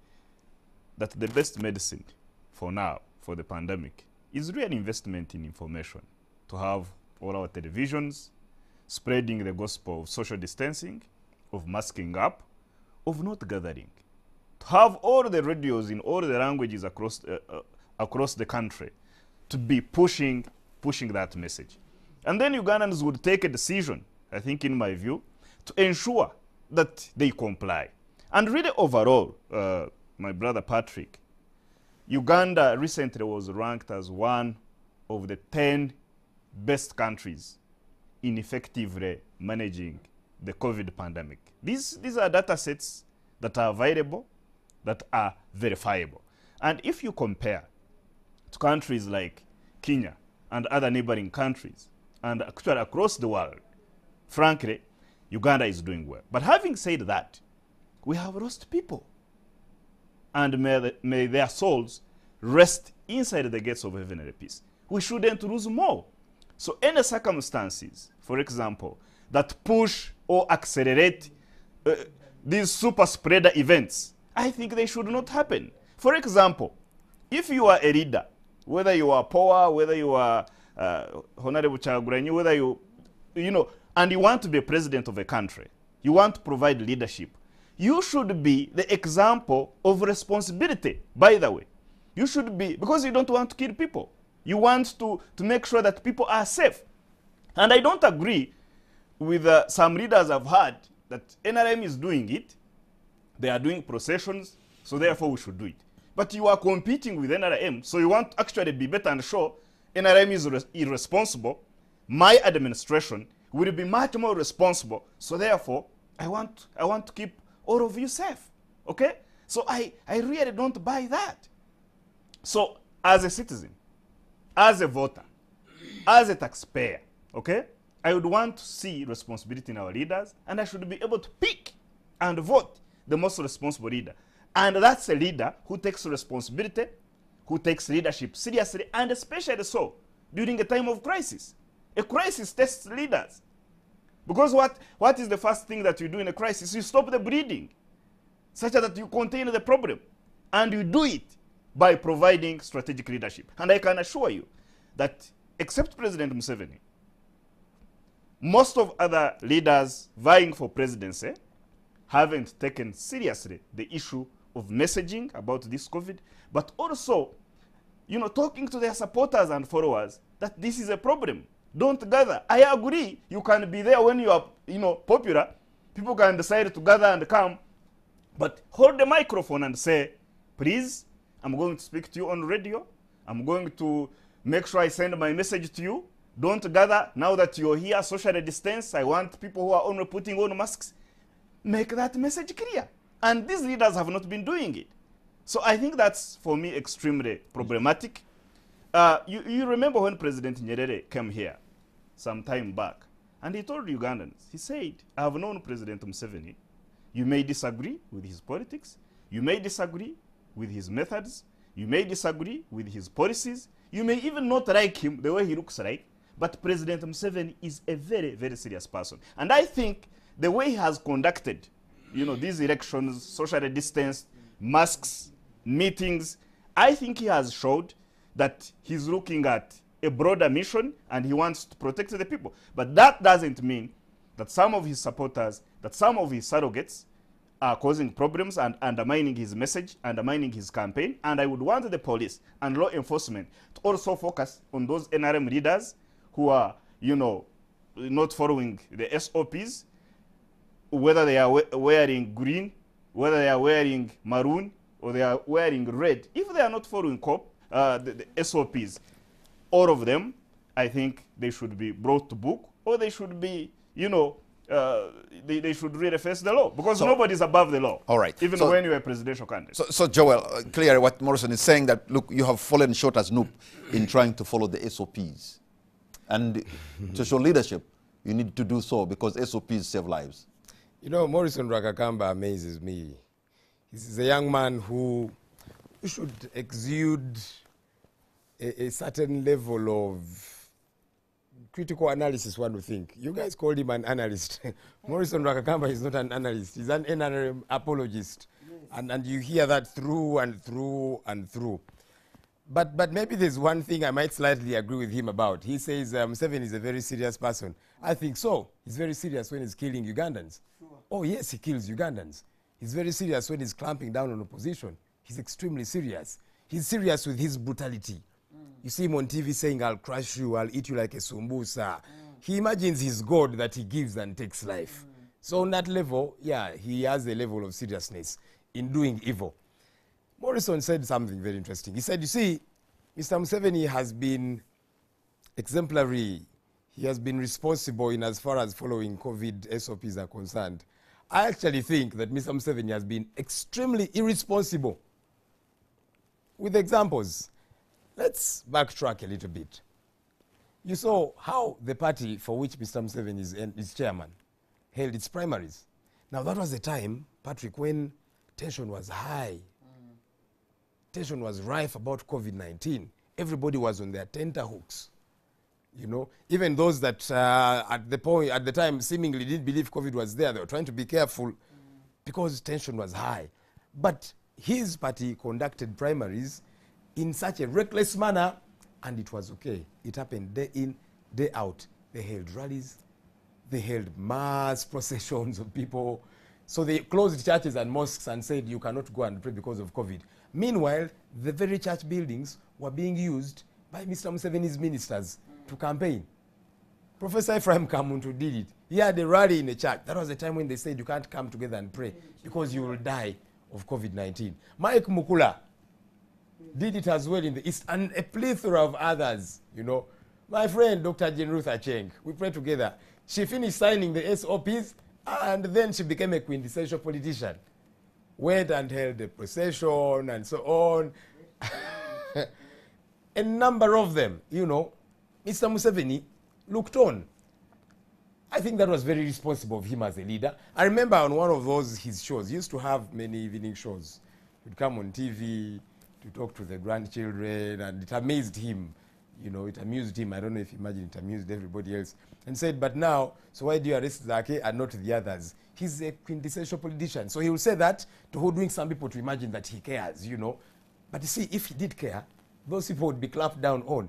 that the best medicine for now, for the pandemic, is real investment in information. To have all our televisions spreading the gospel of social distancing, of masking up, of not gathering. To have all the radios in all the languages across the country to be pushing that message. And then Ugandans would take a decision, I think in my view, to ensure that they comply. And really overall, my brother Patrick, Uganda recently was ranked as one of the 10 best countries in effectively managing the COVID pandemic. These are data sets that are available, that are verifiable. And if you compare to countries like Kenya and other neighboring countries, and actually across the world, frankly, Uganda is doing well. But having said that, we have lost people. And may their souls rest inside the gates of heaven and peace. We shouldn't lose more. So any circumstances, for example, that push or accelerate these super spreader events, I think they should not happen. For example, if you are a leader, whether you are poor, whether you are Honorable Kyagulanyi, whether you know, and you want to be president of a country, you want to provide leadership, you should be the example of responsibility, by the way. You should be, because you don't want to kill people. You want to make sure that people are safe. And I don't agree with some leaders I've heard that NRM is doing it. They are doing processions, so therefore we should do it. But you are competing with NRM, so you want to actually be better and show NRM is irresponsible. My administration will be much more responsible, so therefore I want to keep all of you safe. Okay? So I really don't buy that. So as a citizen, as a voter, as a taxpayer, okay, I would want to see responsibility in our leaders, and I should be able to pick and vote the most responsible leader. And that's a leader who takes responsibility, who takes leadership seriously, and especially so during a time of crisis. A crisis tests leaders. Because what is the first thing that you do in a crisis? You stop the bleeding, such that you contain the problem. And you do it by providing strategic leadership. And I can assure you that, except President Museveni, most of other leaders vying for presidency haven't taken seriously the issue of messaging about this COVID, but also, you know, talking to their supporters and followers that this is a problem. Don't gather. I agree. You can be there when you are, you know, popular. People can decide to gather and come, but hold the microphone and say, please, I'm going to speak to you on radio. I'm going to make sure I send my message to you. Don't gather. Now that you're here, socially distance. I want people who are only putting on masks. Make that message clear. And these leaders have not been doing it. So I think that's, for me, extremely problematic. You remember when President Nyerere came here some time back, and he told Ugandans, he said, I have known President Museveni. You may disagree with his politics. You may disagree with his methods. You may disagree with his policies. You may even not like him the way he looks like. But President Museveni is a very, very serious person. And I think the way he has conducted, you know, these elections, socially distanced, masks, meetings, I think he has showed that he's looking at a broader mission and he wants to protect the people. But that doesn't mean that some of his supporters, that some of his surrogates are causing problems and undermining his message, undermining his campaign. And I would want the police and law enforcement to also focus on those NRM leaders who are, you know, not following the SOPs, whether they are wearing green, whether they are wearing maroon, or they are wearing red. If they are not following the SOPs, all of them, I think they should be brought to book, or they should be, you know, they should really face the law, because nobody is above the law. All right. Even when you're a presidential candidate. So Joel, clearly what Morrison is saying that, look, you have fallen short as NUP in trying to follow the SOPs. And to show leadership, you need to do so because SOPs save lives. You know, Morrison Rakakamba amazes me. He's a young man who should exude a certain level of critical analysis, one would think. You guys called him an analyst. Morrison Rakakamba is not an analyst. He's an NRM apologist. Yes. And you hear that through and through and through. But maybe there's one thing I might slightly agree with him about. He says Museveni is a very serious person. I think so. He's very serious when he's killing Ugandans. Sure. Oh, yes, he kills Ugandans. He's very serious when he's clamping down on opposition. He's extremely serious. He's serious with his brutality. You see him on TV saying, I'll crush you, I'll eat you like a sumbusa. He imagines his God that he gives and takes life. So on that level, yeah, he has a level of seriousness in doing evil. Morrison said something very interesting. He said, you see, Mr. Museveni has been exemplary. He has been responsible in as far as following COVID SOPs are concerned. I actually think that Mr. Museveni has been extremely irresponsible. With examples, let's backtrack a little bit. You saw how the party for which Mr. Museveni is chairman held its primaries. Now that was the time, Patrick, when tension was high. Tension was rife about COVID-19. Everybody was on their tenterhooks. You know, even those that at the time seemingly didn't believe COVID was there, they were trying to be careful because tension was high. But his party conducted primaries in such a reckless manner, and it was okay. It happened day in, day out. They held rallies, they held mass processions of people. So they closed churches and mosques and said you cannot go and pray because of COVID. Meanwhile, the very church buildings were being used by Mr. Museveni's ministers to campaign. Professor Ephraim Kamuntu did it. He had a rally in a church. That was the time when they said you can't come together and pray because you will die of COVID-19. Mike Mukula did it as well in the East, and a plethora of others, you know. My friend, Dr. Jane Ruth Acheng, we prayed together. She finished signing the SOPs, and then she became a quintessential politician. Went and held a procession and so on. A number of them, you know. Mr. Museveni looked on. I think that was very responsible of him as a leader. I remember on one of his shows, he used to have many evening shows. He'd come on TV to talk to the grandchildren, and it amazed him. You know, it amused him. I don't know if you imagine it amused everybody else. And said, but now, so why do you arrest Zake and not the others? He's a quintessential politician. So he will say that to hoodwink some people to imagine that he cares, you know. But you see, if he did care, those people would be clapped down on.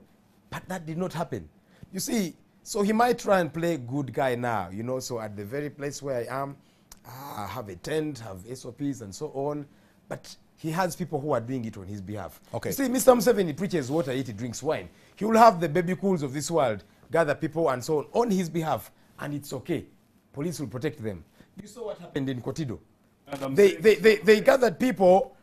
But that did not happen. You see, so he might try and play good guy now, you know. So at the very place where I am, I have a tent, have SOPs and so on. but he has people who are doing it on his behalf. Okay. You see, Mr. Museveni preaches water, eat, drinks wine. He will have the baby cools of this world, gather people and so on his behalf, and it's okay. Police will protect them. You saw what happened in Kotido. They gathered people.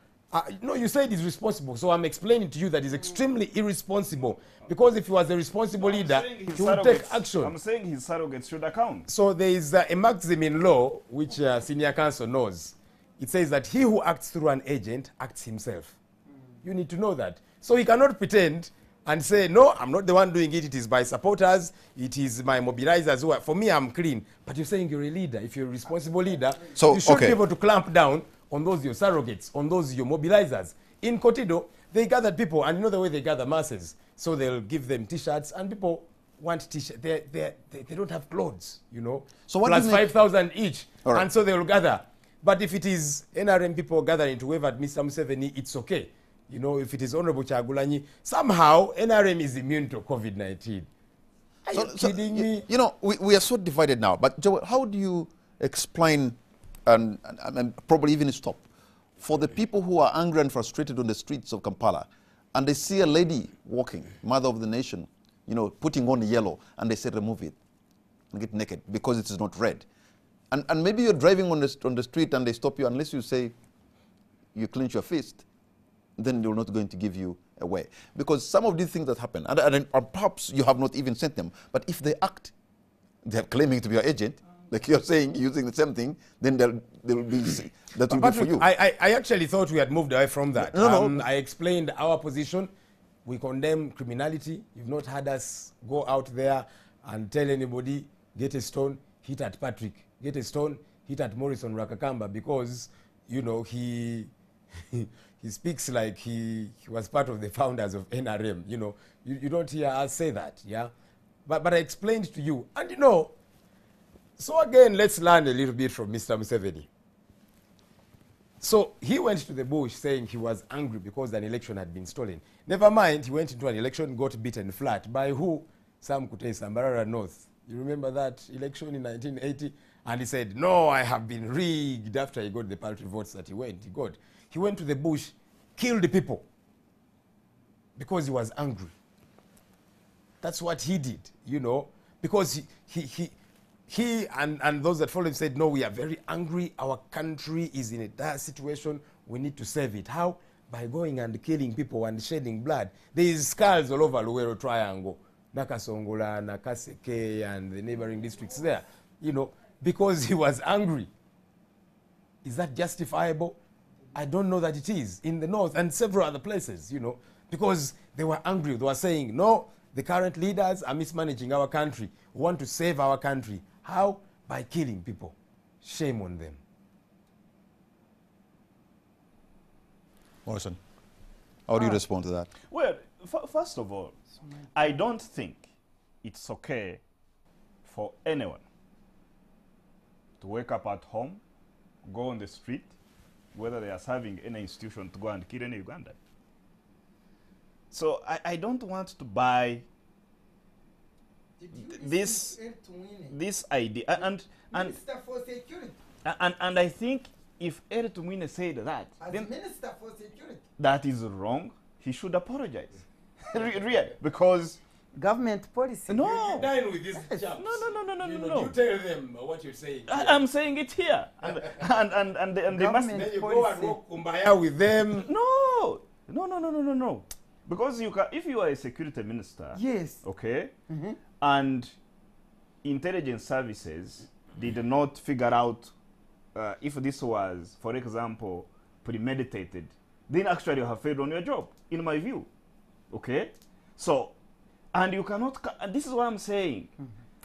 No, you said he's responsible, so I'm explaining to you that he's extremely irresponsible. Because if he was a responsible leader, he would take action. I'm saying his surrogates should account. So there is a maxim in law, which senior counsel knows. It says that he who acts through an agent acts himself. You need to know that. So he cannot pretend and say, no, I'm not the one doing it. It is my supporters. It is my mobilizers. Who are, for me, I'm clean. But you're saying you're a leader. If you're a responsible leader, So, you should okay. be able to clamp down on those your surrogates, on those your mobilizers. In Kotido, they gathered people, and you know the way they gather masses. So they'll give them T-shirts, and people want T-shirts. They don't have clothes, you know. So what plus do you make- 5,000 each, All right. and so they will gather. But if it is NRM people gathering to wave at Mr. Museveni, it's okay. You know, if it is Honorable Chagulanyi, somehow NRM is immune to COVID-19. Are you kidding me? You know, we are so divided now. But Joel, how do you explain and probably even stop for the people who are angry and frustrated on the streets of Kampala, and they see a lady walking, mother of the nation, you know, putting on yellow, and they say remove it and get naked because it is not red. And maybe you're driving on the street and they stop you, unless you say you clench your fist, then they're not going to give you away. Because some of these things that happen, and perhaps you have not even sent them, but if they act, they're claiming to be your agent, like you're saying, using the same thing, then there will be, that will be for you. I actually thought we had moved away from that. No. I explained our position. We condemn criminality. You've not had us go out there and tell anybody, get a stone, hit at Patrick. Get a stone, hit at Morrison Rakakamba, because, you know, he speaks like he was part of the founders of NRM. You know, you don't hear us say that, yeah? But I explained to you, and you know, so again, let's learn a little bit from Mr. Museveni. So he went to the bush saying he was angry because an election had been stolen. Never mind, he went into an election, got beaten flat. By who? Sam Kutei, Sambarara North. You remember that election in 1980? And he said, no, I have been rigged after he got the paltry votes that he got. He went to the bush, killed the people because he was angry. That's what he did, you know, because he and those that followed him said, no, we are very angry. Our country is in a dire situation. We need to save it. How? By going and killing people and shedding blood. There is skulls all over Luwero Triangle, Nakasongola, Nakaseke, and the neighboring districts there, you know, because he was angry. Is that justifiable? I don't know that it is. In the north and several other places, you know, because they were angry. They were saying, no, the current leaders are mismanaging our country. We want to save our country. How? By killing people. Shame on them. Morrison, how do you respond to that? Well, first of all, I don't think it's okay for anyone to wake up at home, go on the street, whether they are serving any institution, to go and kill any Ugandan. So I don't want to buy this idea. And I think if Eric Tumwine said that, then Minister for Security, that is wrong. He should apologize. Really, because government policy. no. Dine with these chaps. No. You tell them what you're saying. I'm saying it here, and they must. Government Then you policy. go and walk kumbaya with them. No. Because you can, if you are a security minister, Yes. okay, and intelligence services did not figure out if this was, for example, premeditated, then actually you have failed on your job, in my view. Okay? So, and you cannot, and this is what I'm saying,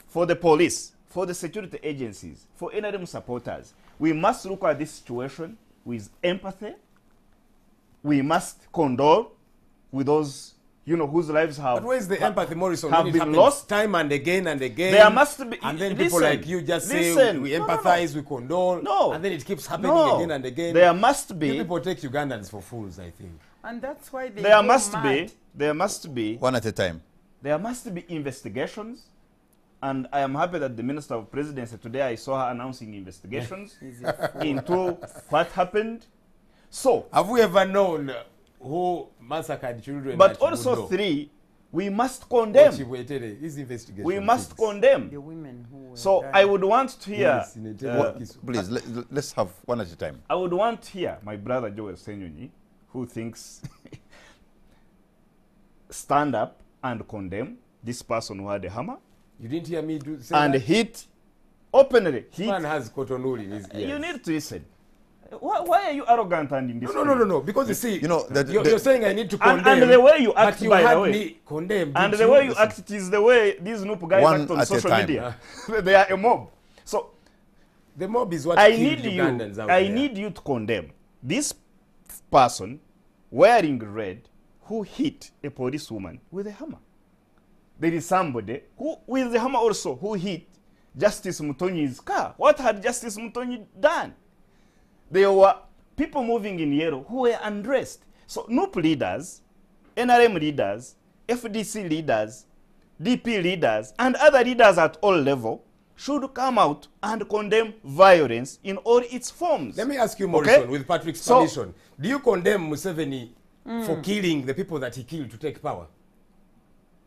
for the police, for the security agencies, for NRM supporters, we must look at this situation with empathy. We must condole with those, you know, whose lives have, But where's the empathy, Morrison? have when it been happens lost. time and again and again. There must be, And then people listen, like you just say listen. we No, no, empathize, we condole. No. And then it keeps happening No. again and again. There must You be, people take Ugandans for fools, I think. And that's why they there go must mad. be, One at a time. there must be investigations. And I am happy that the Minister of Presidency today, I saw her announcing investigations into what happened. So, Have we ever known who massacred children? but at also Budo? 3, we must Or condemn. Chiwetere, his investigation We must things. condemn. The women who were So dying. I would want to hear, Yes, in a terrible case. Please, let's have one at a time. I would want to hear my brother Joel Senyonyi, who thinks stand up and condemn this person who had a hammer You didn't hear me say and that? hit openly. This Hit. man has cotonou in his ears. You need to listen. Why are you arrogant and indisciplined? No. Because you see, You know, you're saying I need to And- condemn. and the way you but act, you by the had way. me condemn. And didn't the way you Listen. act, it is the way these noob guys One act on at a social time. media. They are a mob. So The mob is what I killed need Ugandans you. out I there. need you to condemn this person wearing red who hit a policewoman with a hammer. There is somebody who, with the hammer also, who hit Justice Mutonyi's car. What had Justice Mutonyi done? There were people moving in yellow who were undressed. So NUP leaders, NRM leaders, FDC leaders, DP leaders, and other leaders at all levels should come out and condemn violence in all its forms. Let me ask you, Morrison, Okay? with Patrick's So- permission, do you condemn Museveni for killing the people that he killed to take power?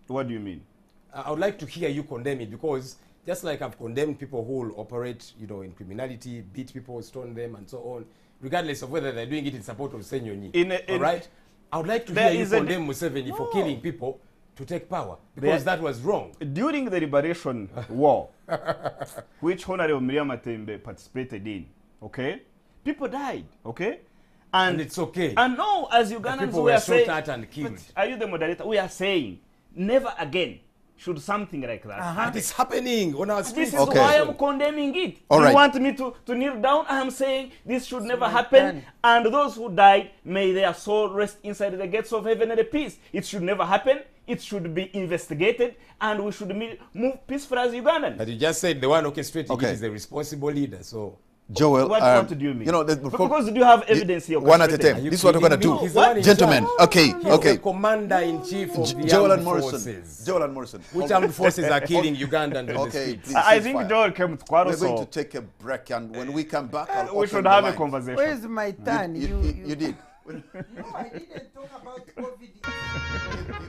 What do you mean? I would like to hear you condemn it, because just like I've condemned people who will operate, in criminality, beat people, stone them, and so on, regardless of whether they're doing it in support of Senyonyi. All right? I would like to There hear you is a- condemn Museveni for No. killing people to take power, because that was wrong. During the Liberation War, which Honorable Miriam Matembe participated in, okay, people died, okay? And it's okay. And no, as Ugandans people we were are saying, shot at and killed. but are you the moderator? We are saying, never again should something like that And happen. it's happening on our This streets. is Okay. why I'm condemning it. All You right. want me to kneel down? I am saying this should never my happen. turn. And those who died, may their soul rest inside the gates of heaven and peace. It should never happen. It should be investigated. And we should move peaceful as Ugandans. But you just said the one orchestrating Okay. it is the responsible leader, so... Joel, What do you mean? You know, because do you have evidence here? one at a orchestrating? time. Are you This is what we're going to kidding do. me? He's the one in Gentlemen, charge. okay, He's okay. the commander-in-chief of the Joel armed and Morrison. forces. Joel and Morrison. Which armed forces are killing Ugandans on the Okay, streets? please. I think ceasefire. Joel came to quarrel, We're going to so take a break, and when we come back, I'll we open should the have a lines. conversation. Where's my turn? You did. No, I didn't talk about COVID.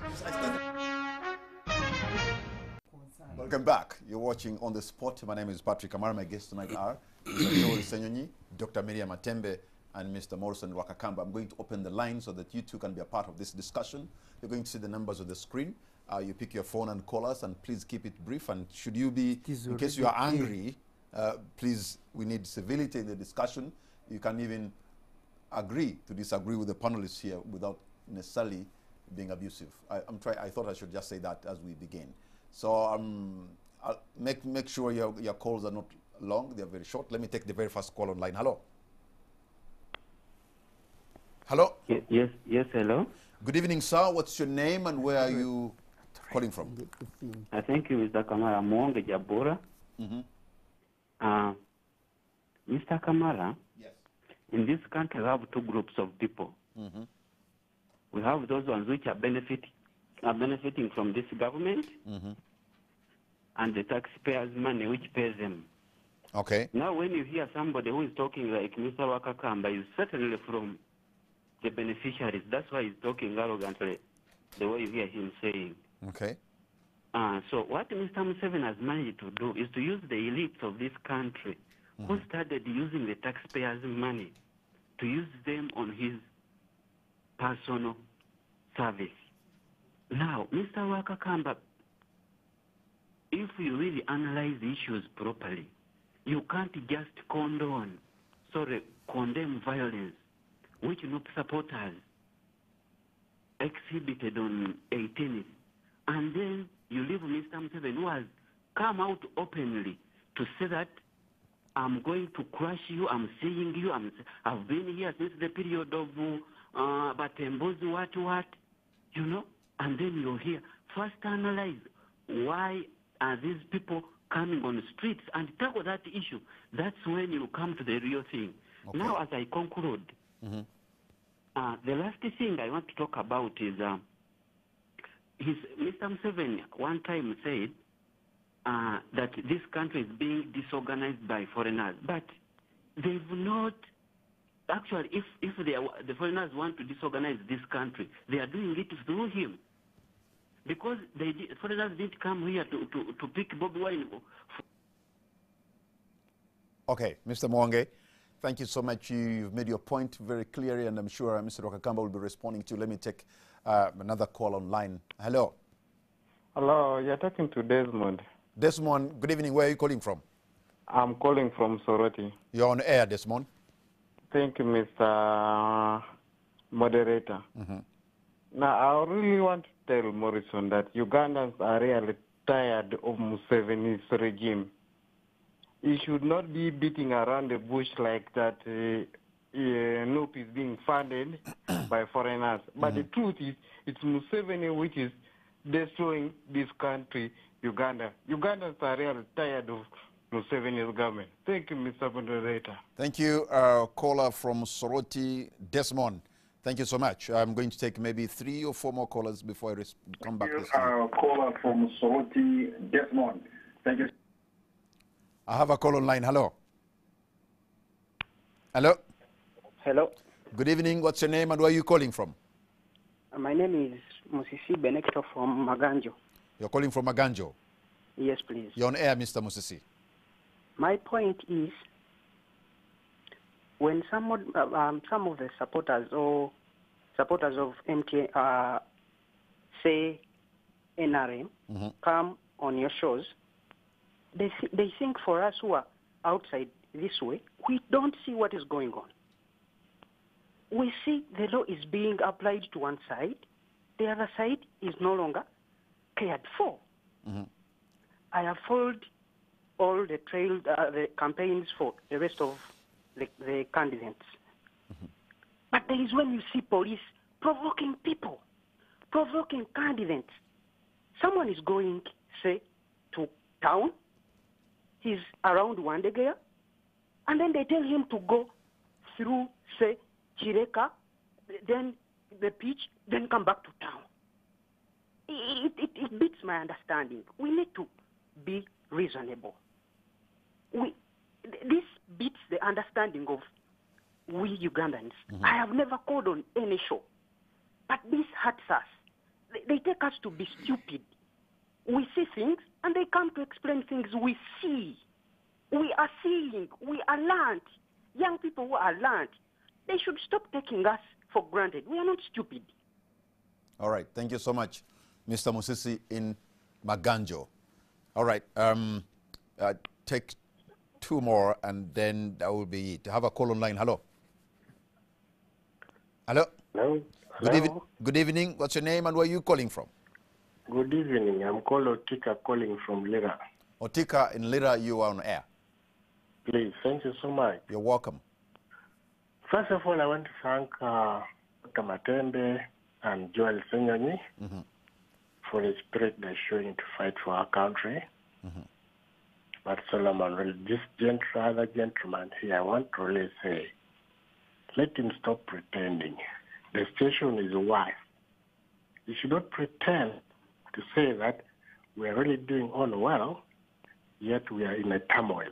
Welcome back. You're watching On The Spot. My name is Patrick Amara. My guests tonight are Mr. Joel Senyonyi, Dr. Miriam Matembe, and Mr. Morrison Wakakamba. I'm going to open the line so that you two can be a part of this discussion. You're going to see the numbers on the screen. You pick your phone and call us, and please keep it brief. And should you be, is in case you are already angry, please, we need civility in the discussion. You can even agree to disagree with the panelists here without necessarily being abusive. I thought I should just say that as we begin. So I'll make sure your calls are not long; they are very short. Let me take the very first call online. Hello. Hello. Yes, hello. Good evening, sir. What's your name and where are you calling from? Thank you, Mr. Kamara Mwonge Jabura. Mr. Kamara, Yes. in this country we have two groups of people. We have those ones which are benefiting from this government and the taxpayers' money which pays them. Okay. Now, when you hear somebody who is talking like Mr. Wakakamba, is certainly from the beneficiaries. That's why he's talking arrogantly, the way you hear him saying. Okay. So what Mr. Museveni has managed to do is to use the elites of this country who started using the taxpayers' money to use them on his personal service. Now, Mr. Wakakamba, if you really analyze the issues properly, you can't just condemn violence, which NUP supporters exhibited on 18th, and then you leave Mr. Museveni, who has come out openly to say that I'm going to crush you, I'm seeing you, I've been here since the period of Batembozi, what, and then you're here. First analyze why are these people coming on the streets and tackle that issue. That's when you come to the real thing. Okay. Now, as I conclude, the last thing I want to talk about is Mr. Museveni one time said that this country is being disorganized by foreigners, but they've not actually, if the foreigners want to disorganize this country, they are doing it through him. Because foreigners didn't come here to pick Bobi Wine. Okay, Mr. Mwange, thank you so much. You've made your point very clearly, and I'm sure Mr. Rwakakamba will be responding to. Let me take another call online. Hello. Hello, you're talking to Desmond. Desmond, good evening. Where are you calling from? I'm calling from Soroti. You're on air, Desmond. Thank you, Mr. Moderator. Now, I really want to tell Morrison that Ugandans are really tired of Museveni's regime. He should not be beating around the bush like that. NUP is being funded by foreigners. But the truth is, it's Museveni which is destroying this country, Uganda. Ugandans are really tired of Museveni's government. Thank you, Mr. Moderator. Thank you, caller from Soroti, Desmond. Thank you so much. I'm going to take maybe 3 or 4 more callers before I come back. Thank you, caller from Soroti, Desmond. Thank you. I have a call online. Hello. Hello. Hello. Good evening. What's your name and where are you calling from? My name is Musisi Benekto from Maganjo. You're calling from Maganjo? Yes, please. You're on air, Mr. Musisi. My point is, when some of the supporters of MTA, say NRM, come on your shows, they think for us who are outside this way, we don't see what is going on. We see the law is being applied to one side, the other side is no longer cared for. I have followed all the the campaigns for the rest of the candidates. But there is when you see police provoking people, provoking candidates. Someone is going, say, to town, he's around Wandegea, and then they tell him to go through, say, Chireka, then the pitch, then come back to town. It beats my understanding. We need to be reasonable. This beats the understanding of we Ugandans. I have never called on any show, but this hurts us. They take us to be stupid. We see things, and they come to explain things we see. We are seeing. We are learned. Young people who are learned, they should stop taking us for granted. We are not stupid. All right. Thank you so much, Mr. Musisi in Maganjo. All right. Take 2 more, and then that will be it. Have a call online. Hello. Hello. Hello. Good evening. What's your name and where are you calling from? Good evening. I'm called Otika, calling from Lira. Otika in Lira, you are on air. Please, thank you so much. You're welcome. First of all, I want to thank Dr. Matembe and Joel Senyonyi for the spirit they're showing to fight for our country. But Solomon, well, this other gentleman here, I want to really say, let him stop pretending. The situation is worse. You should not pretend to say that we are really doing all well, yet we are in a turmoil.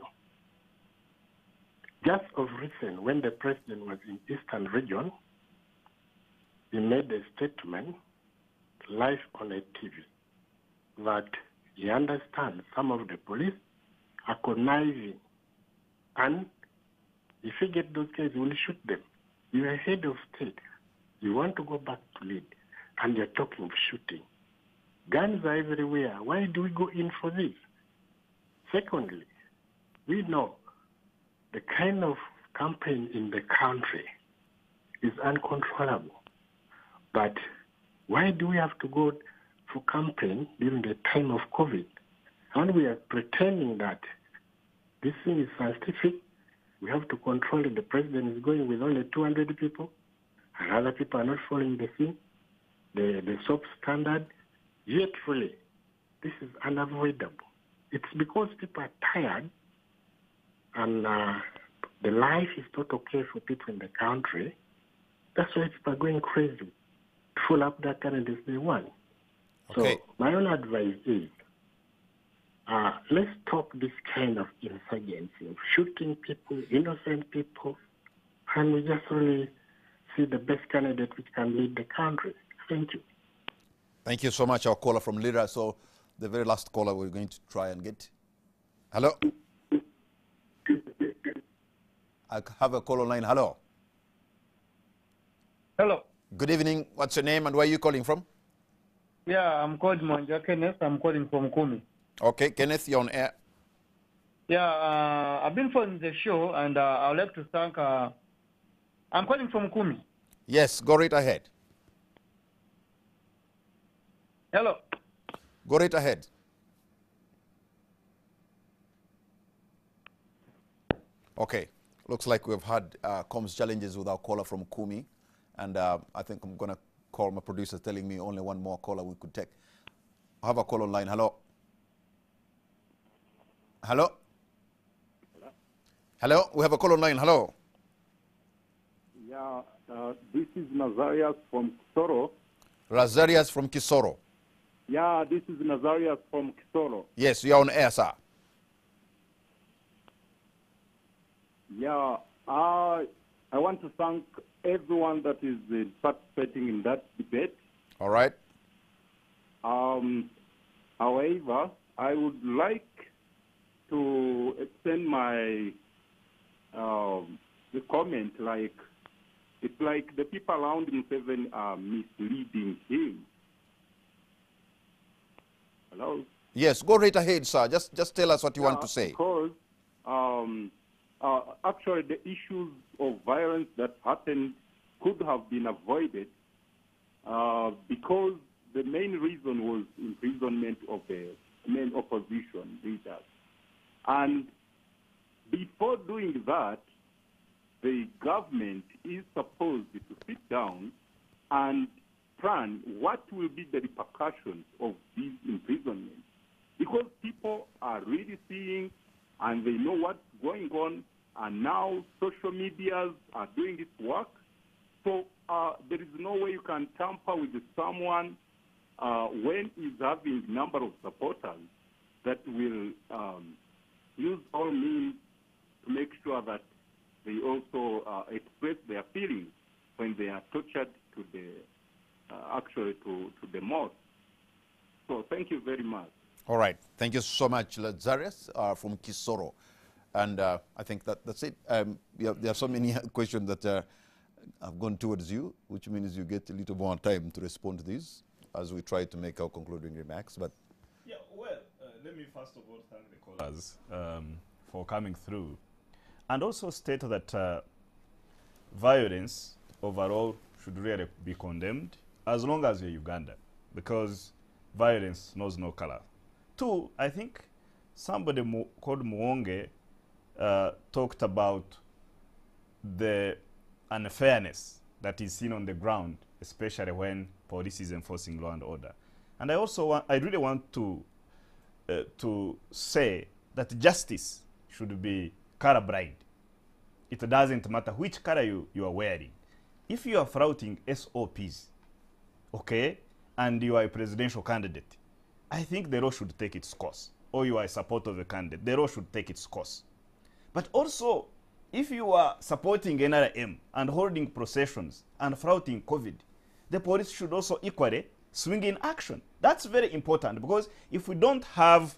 Just of recent, when the president was in Eastern region, he made a statement live on a TV that he understands some of the police are conniving, and if you get those guys, you will shoot them. You're a head of state. You want to go back to lead, and you're talking of shooting. Guns are everywhere. Why do we go in for this? Secondly, we know the kind of campaign in the country is uncontrollable. But why do we have to go for campaign during the time of COVID? And we are pretending that this thing is scientific. We have to control it. The president is going with only 200 people, and other people are not following the thing, the SOP standard. Yet, really, this is unavoidable. It's because people are tired, and the life is not okay for people in the country. That's why people are going crazy to pull up that candidates they want. Okay. So my own advice is, let's stop this kind of insurgency of shooting people, innocent people, and we just really see the best candidate which can lead the country. Thank you. Thank you so much, our caller from Lira. So the very last caller we're going to try and get. Hello? I have a call online. Hello. Hello. Good evening. What's your name and where are you calling from? Yeah, I'm called Monja Kenneth. I'm calling from Kumi. Okay, Kenneth, you're on air. Yeah, I've been following the show, and I would like to thank. I'm calling from Kumi. Yes, go right ahead. Hello. Go right ahead. Okay, looks like we've had comms challenges with our caller from Kumi, and I think I'm going to call my producer telling me only one more caller we could take. I have a call online. Hello? Hello? Hello? We have a call online. Hello? Yeah, this is Nazarias from Kisoro. Nazarias from Kisoro. Yeah, this is Nazarias from Kisoro. Yes, you're on air, sir. Yeah, I want to thank everyone that is participating in that debate. All right. However, I would like to extend my the comment like it's like the people around Museveni are misleading him. Hello? Yes, go right ahead, sir. Just tell us what you want to say. Because actually the issues of violence that happened could have been avoided because the main reason was imprisonment of the main opposition leaders. And before doing that, the government is supposed to sit down and plan what will be the repercussions of these imprisonments. Because people are really seeing and they know what's going on, and now social medias are doing its work. So there is no way you can tamper with someone when he's having a number of supporters that will use all means to make sure that they also express their feelings when they are tortured to the actually to the most. So thank you very much. All right. Thank you so much, Lazarus from Kisoro. And I think that's it. There are so many questions that have gone towards you, which means you get a little more time to respond to these as we try to make our concluding remarks. But yeah, well, let me first of all thank the callers for coming through, and also state that violence overall should really be condemned as long as you're Uganda, because violence knows no color. Two, I think somebody called Muonge talked about the unfairness that is seen on the ground, especially when police is enforcing law and order. And I really want to say that justice should be colorblind. It doesn't matter which color you are wearing. If you are flouting SOPs, okay, and you are a presidential candidate, I think the law should take its course. Or you are a supporter of a candidate, the law should take its course. But also, if you are supporting NRM and holding processions and flouting COVID, the police should also equally swing in action. That's very important, because if we don't have,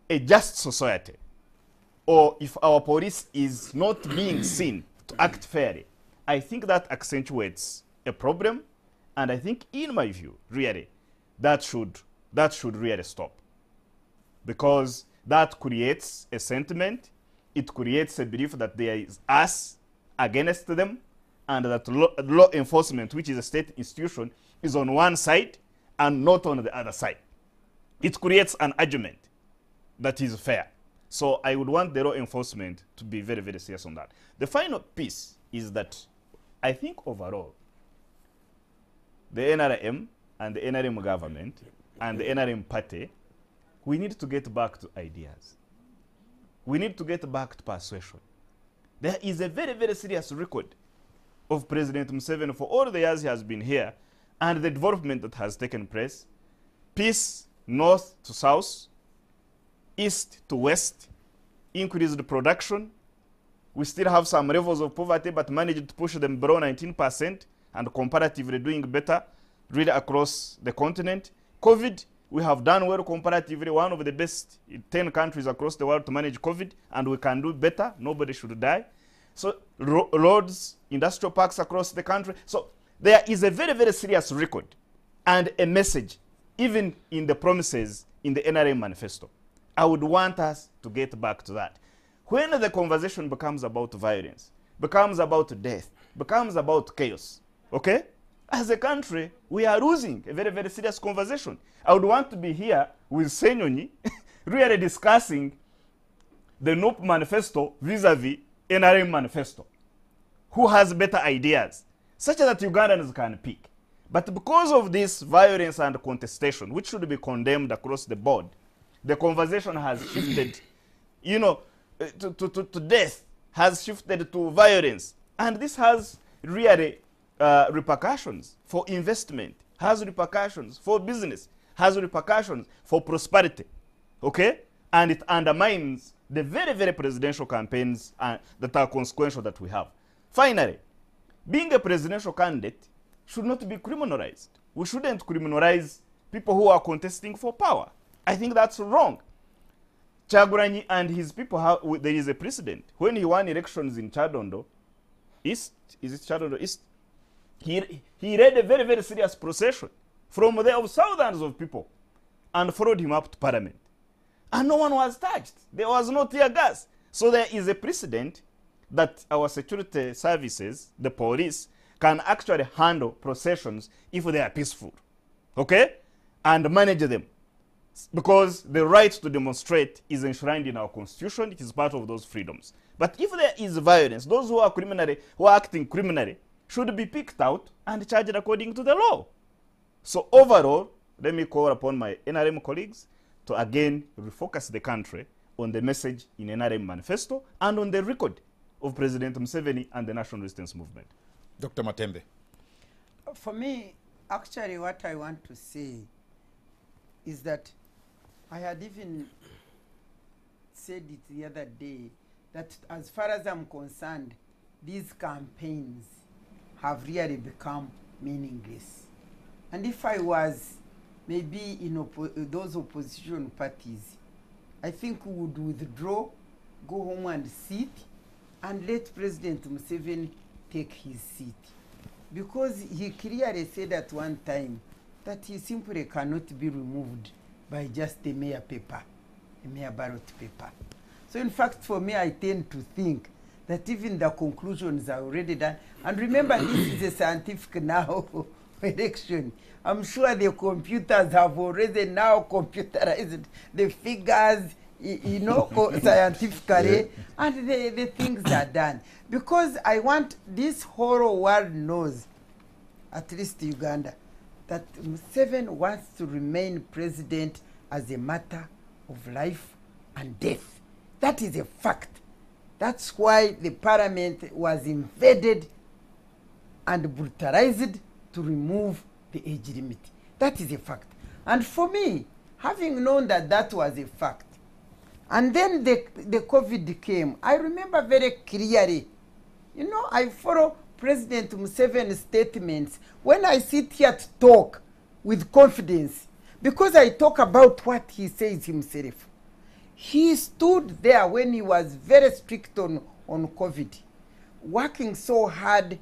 a just society, or if our police is not being seen to act fairly, I think that accentuates a problem. And I think, in my view, really, that should really stop, because that creates a sentiment. It creates a belief that there is us against them, and that law enforcement, which is a state institution, is on one side and not on the other side. It creates an argument that is fair. So I would want the law enforcement to be very, very serious on that. The final piece is that I think overall, the NRM and the NRM government and the NRM party, we need to get back to ideas. We need to get back to persuasion. There is a very, very serious record of President Museveni for all the years he has been here and the development that has taken place. Peace, north to south, east to west, increased production, We still have some levels of poverty, but managed to push them below 19% and comparatively doing better really across the continent. COVID, we have done well comparatively, one of the best 10 countries across the world to manage COVID, and we can do better. Nobody should die. So roads, industrial parks across the country. So there is a very, very serious record and a message, even in the promises in the NRM manifesto. I would want us to get back to that. When the conversation becomes about violence, becomes about death, becomes about chaos, okay? As a country, we are losing a very, very serious conversation. I would want to be here with Senyonyi really discussing the NOP manifesto vis-a-vis NRM manifesto. Who has better ideas, such that Ugandans can pick. But because of this violence and contestation, which should be condemned across the board, the conversation has shifted, you know, to death, has shifted to violence. And this has really repercussions for investment, has repercussions for business, has repercussions for prosperity, okay? And it undermines the very, very presidential campaigns that are consequential that we have. Finally, being a presidential candidate should not be criminalized. We shouldn't criminalize people who are contesting for power. I think that's wrong. Kyagulanyi and his people, there is a precedent. When he won elections in Kyadondo East, is it Kyadondo East? He led a very, very serious procession from there of thousands of people and followed him up to parliament. And no one was touched. There was no tear gas. So there is a precedent that our security services, the police, can actually handle processions if they are peaceful, okay? And manage them. Because the right to demonstrate is enshrined in our constitution. It is part of those freedoms. But if there is violence, those who are acting criminally should be picked out and charged according to the law. So overall, let me call upon my NRM colleagues to again refocus the country on the message in NRM manifesto and on the record of President Museveni and the National Resistance Movement. Dr. Matembe. For me, actually what I want to say is that I had even said it the other day that as far as I'm concerned, these campaigns have really become meaningless. And if I was maybe in those opposition parties, I think we would withdraw, go home and sit, and let President Museveni take his seat. Because he clearly said at one time that he simply cannot be removed by just a mere paper, a mere ballot paper. So in fact, for me, I tend to think that even the conclusions are already done. And remember, this is a scientific now election. I'm sure the computers have already now computerized the figures, you know, scientifically, and the things are done. Because I want this whole world knows, at least Uganda, that Museveni wants to remain president as a matter of life and death. That is a fact. That's why the parliament was invaded and brutalized to remove the age limit. That is a fact. And for me, having known that that was a fact, and then the COVID came, I remember very clearly, you know, I follow President Museveni's statements when I sit here to talk with confidence, because I talk about what he says himself. He stood there when he was very strict on COVID, working so hard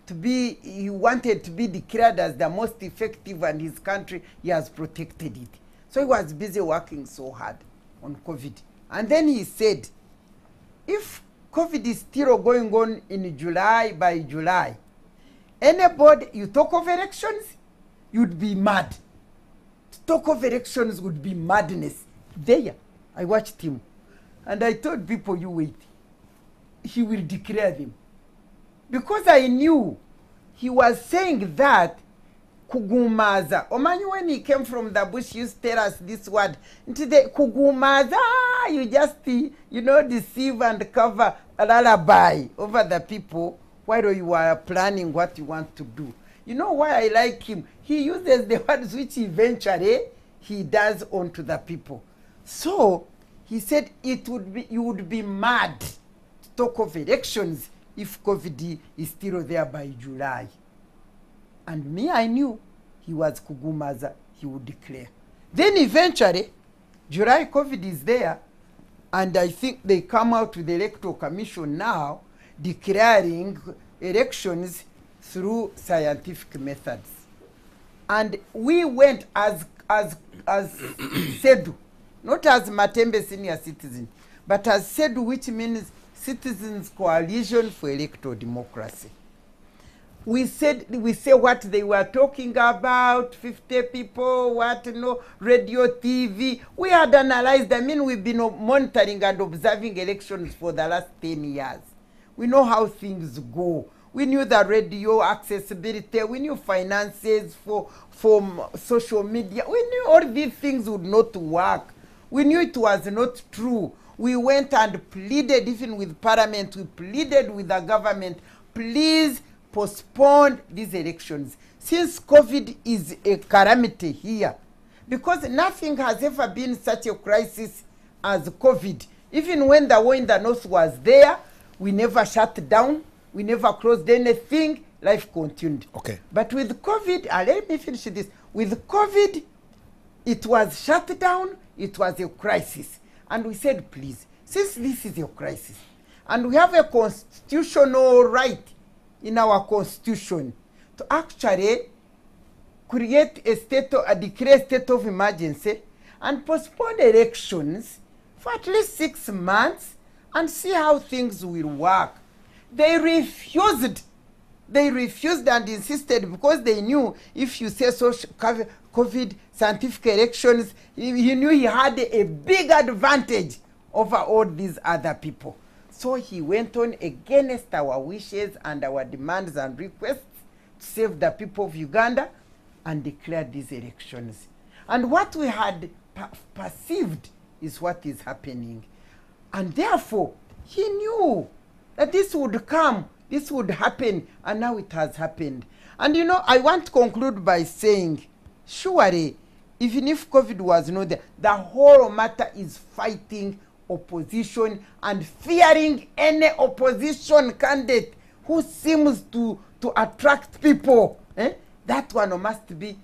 to be, he wanted to be declared as the most effective, and his country, he has protected it. So he was busy working so hard on COVID. And then he said, if COVID is still going on in July, by July, anybody, you talk of elections, you'd be mad. To talk of elections would be madness. There, I watched him. And I told people, you wait. He will declare them. Because I knew he was saying that kugumaza. Omanyi, when he came from the bush, he used to tell us this word. Into the kugumaza, you just, you know, deceive and cover a lullaby over the people while you are planning what you want to do. You know why I like him? He uses the words which eventually he does onto the people. So he said it would be, you would be mad to talk of elections if COVID is still there by July. And me, I knew he was Kugumaza, he would declare. Then eventually, July COVID is there, and I think they come out with the Electoral Commission now declaring elections through scientific methods. And we went as SEDU, not as Matembe Senior Citizen, but as SEDU, which means Citizens Coalition for Electoral Democracy. We say what they were talking about, 50 people, what, radio, TV. We had analyzed, I mean, we've been monitoring and observing elections for the last 10 years. We know how things go. We knew the radio accessibility, we knew finances for social media. We knew all these things would not work. We knew it was not true. We went and pleaded, even with Parliament, we pleaded with the government, please postpone these elections. Since COVID is a calamity here, because nothing has ever been such a crisis as COVID. Even when the war in the north was there, we never shut down, we never closed anything, life continued. Okay. But with COVID, let me finish this. With COVID, it was shut down, it was a crisis. And we said, please, since this is a crisis, and we have a constitutional right in our constitution to actually create declare a state of emergency and postpone elections for at least 6 months and see how things will work. They refused and insisted, because they knew if you say social COVID scientific elections, he knew he had a big advantage over all these other people. So he went on against our wishes and our demands and requests to save the people of Uganda and declared these elections. And what we had perceived is what is happening. And therefore, he knew that this would come, this would happen, and now it has happened. And I want to conclude by saying, surely, even if COVID was not there, the whole matter is fighting opposition and fearing any opposition candidate who seems to attract people. That one must be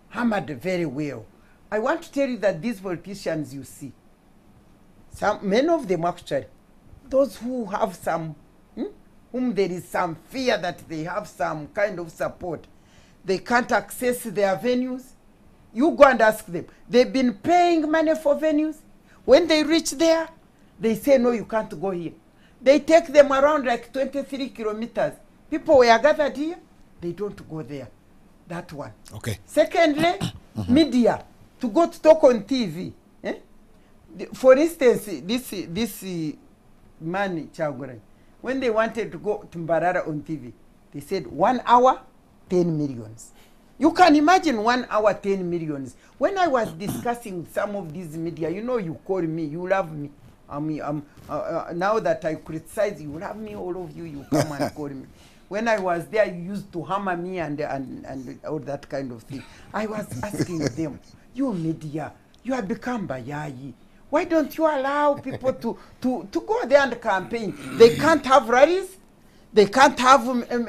hammered very well. I want to tell you that these politicians you see, many of them actually, those who have some, whom there is some fear that they have some kind of support, they can't access their venues. You go and ask them. They've been paying money for venues. When they reach there, they say, no, you can't go here. They take them around like 23 kilometers. People were gathered here. They don't go there. That one. Okay. Secondly, media. To go to talk on TV. For instance, this man, Chagurai, when they wanted to go to Mbarara on TV, they said 1 hour, 10 millions. You can imagine 1 hour, 10 millions. When I was discussing some of these media, you call me, you love me. Now that I criticize you, love me, all of you come and call me. When I was there, you used to hammer me and all that kind of thing. I was asking them, you media, you have become Bayayi. Why don't you allow people to go there and campaign? They can't have rallies. They can't have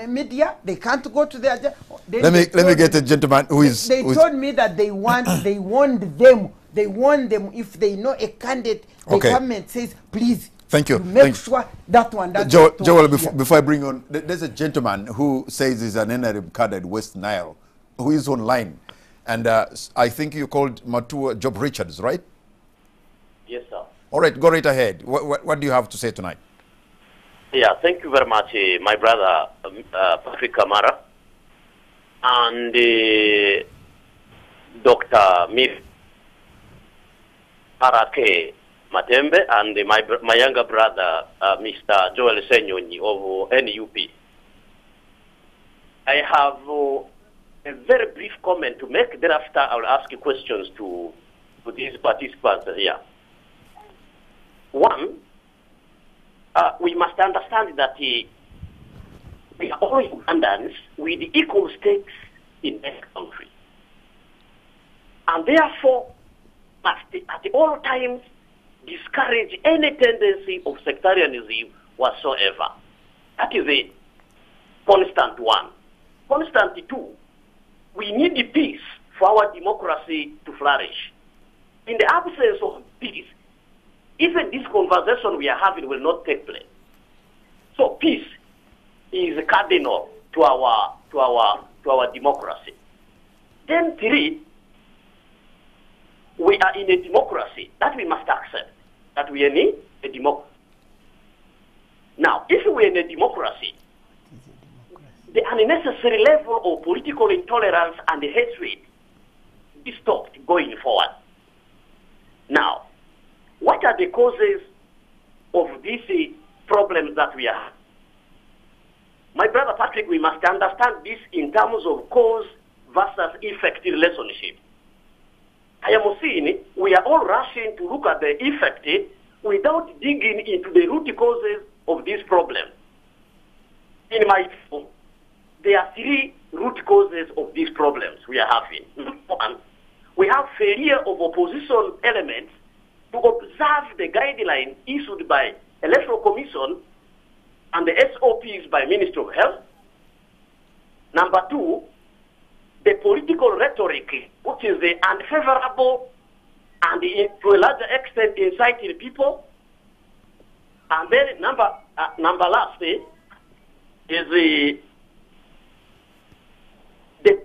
media. They can't go to their... Let me get a gentleman who is... They told me that they warned them. They warned them if they know a candidate, the government says, please, thank you. Make sure that one... Joel, before I bring on... There's a gentleman who says he's an NRM cadre at West Nile, who is online. And I think you called Matua Job Richards, right? Yes, sir. All right, go right ahead. What do you have to say tonight? Yeah, thank you very much, my brother Patrick Kamara and Dr. Mir Arake Matembe and my younger brother, Mr. Joel Senyonyi of NUP. I have a very brief comment to make. Thereafter, I will ask you questions to these participants here. One, we must understand that we are all Ugandans with equal stakes in this country. And therefore, must at all times discourage any tendency of sectarianism whatsoever. That is a constant one. Constant two, we need peace for our democracy to flourish. In the absence of peace, even this conversation we are having will not take place. So peace is cardinal to our democracy. Then three, we are in a democracy that we must accept that we are in a democracy. Now, if we are in a democracy, the unnecessary level of political intolerance and hatred is stopped going forward. Now, what are the causes of these problems that we have? My brother Patrick, we must understand this in terms of cause versus effect relationship. I am seeing we are all rushing to look at the effect without digging into the root causes of this problem. In my view, there are three root causes of these problems we are having. One, we have failure of opposition elements to observe the guidelines issued by Electoral Commission and the SOPs by Ministry of Health. Number two, the political rhetoric, which is the unfavorable and to a larger extent inciting people. And then number last is the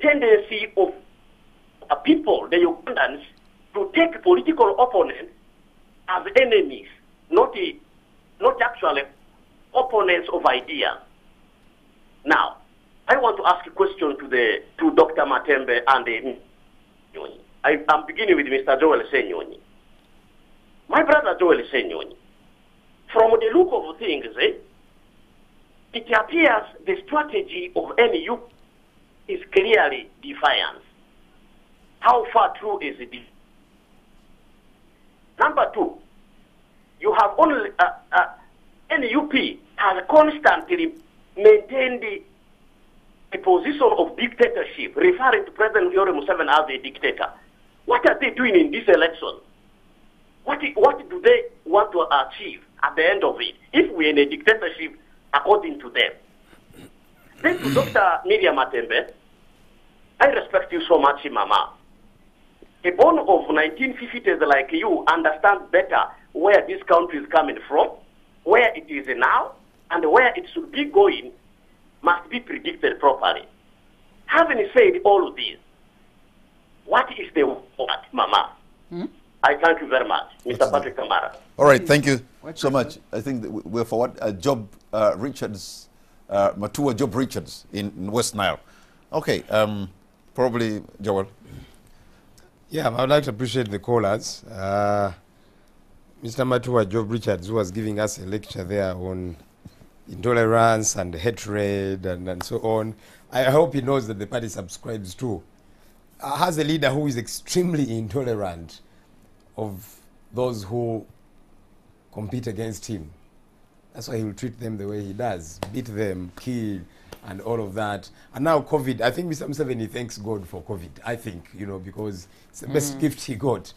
tendency of people, the Ugandans, to take political opponents as enemies, not actually opponents of ideas. Now, I want to ask a question to Dr. Matembe and I'm beginning with Mr. Joel Senyonyi. My brother Joel Senyonyi, from the look of things, it appears the strategy of NU is clearly defiance. How far true is it? Number two, you have only NUP has constantly maintained a position of dictatorship, referring to President Yoweri Museveni as a dictator. What are they doing in this election? What do they want to achieve at the end of it, if we're in a dictatorship according to them? Then to Dr. Miriam Matembe, I respect you so much, Mama. A born of 1950s like you understand better where this country is coming from, where it is now, and where it should be going must be predicted properly. Having said all of this, what is the what, Mama? I thank you very much, Mr. Patrick Kamara. All right, thank you so much. I think that we're forward. Job Richards, Matua Job Richards in West Nile. Okay, probably Joel. Yeah, I would like to appreciate the callers. Mr. Matua Job Richards, who was giving us a lecture there on intolerance and hatred and so on. I hope he knows that the party subscribes to. Has a leader who is extremely intolerant of those who compete against him. That's why he will treat them the way he does, beat them, kill, and all of that. And now COVID, I think Mr. Museveni thanks God for COVID, I think, you know, because it's the best gift he got,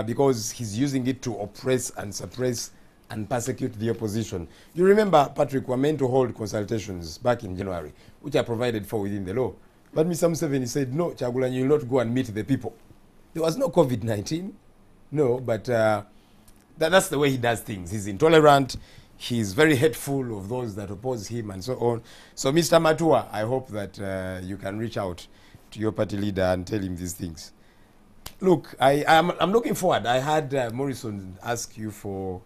because he's using it to oppress and suppress and persecute the opposition. You remember, Patrick, we're meant to hold consultations back in January, which are provided for within the law. But Mr. Museveni said, no, Kyagulanyi, you will not go and meet the people. There was no COVID-19, no, but that's the way he does things. He's intolerant, he's very hateful of those that oppose him and so on. So, Mr. Matua, I hope that you can reach out to your party leader and tell him these things. Look, I'm looking forward. I had Morrison ask you for,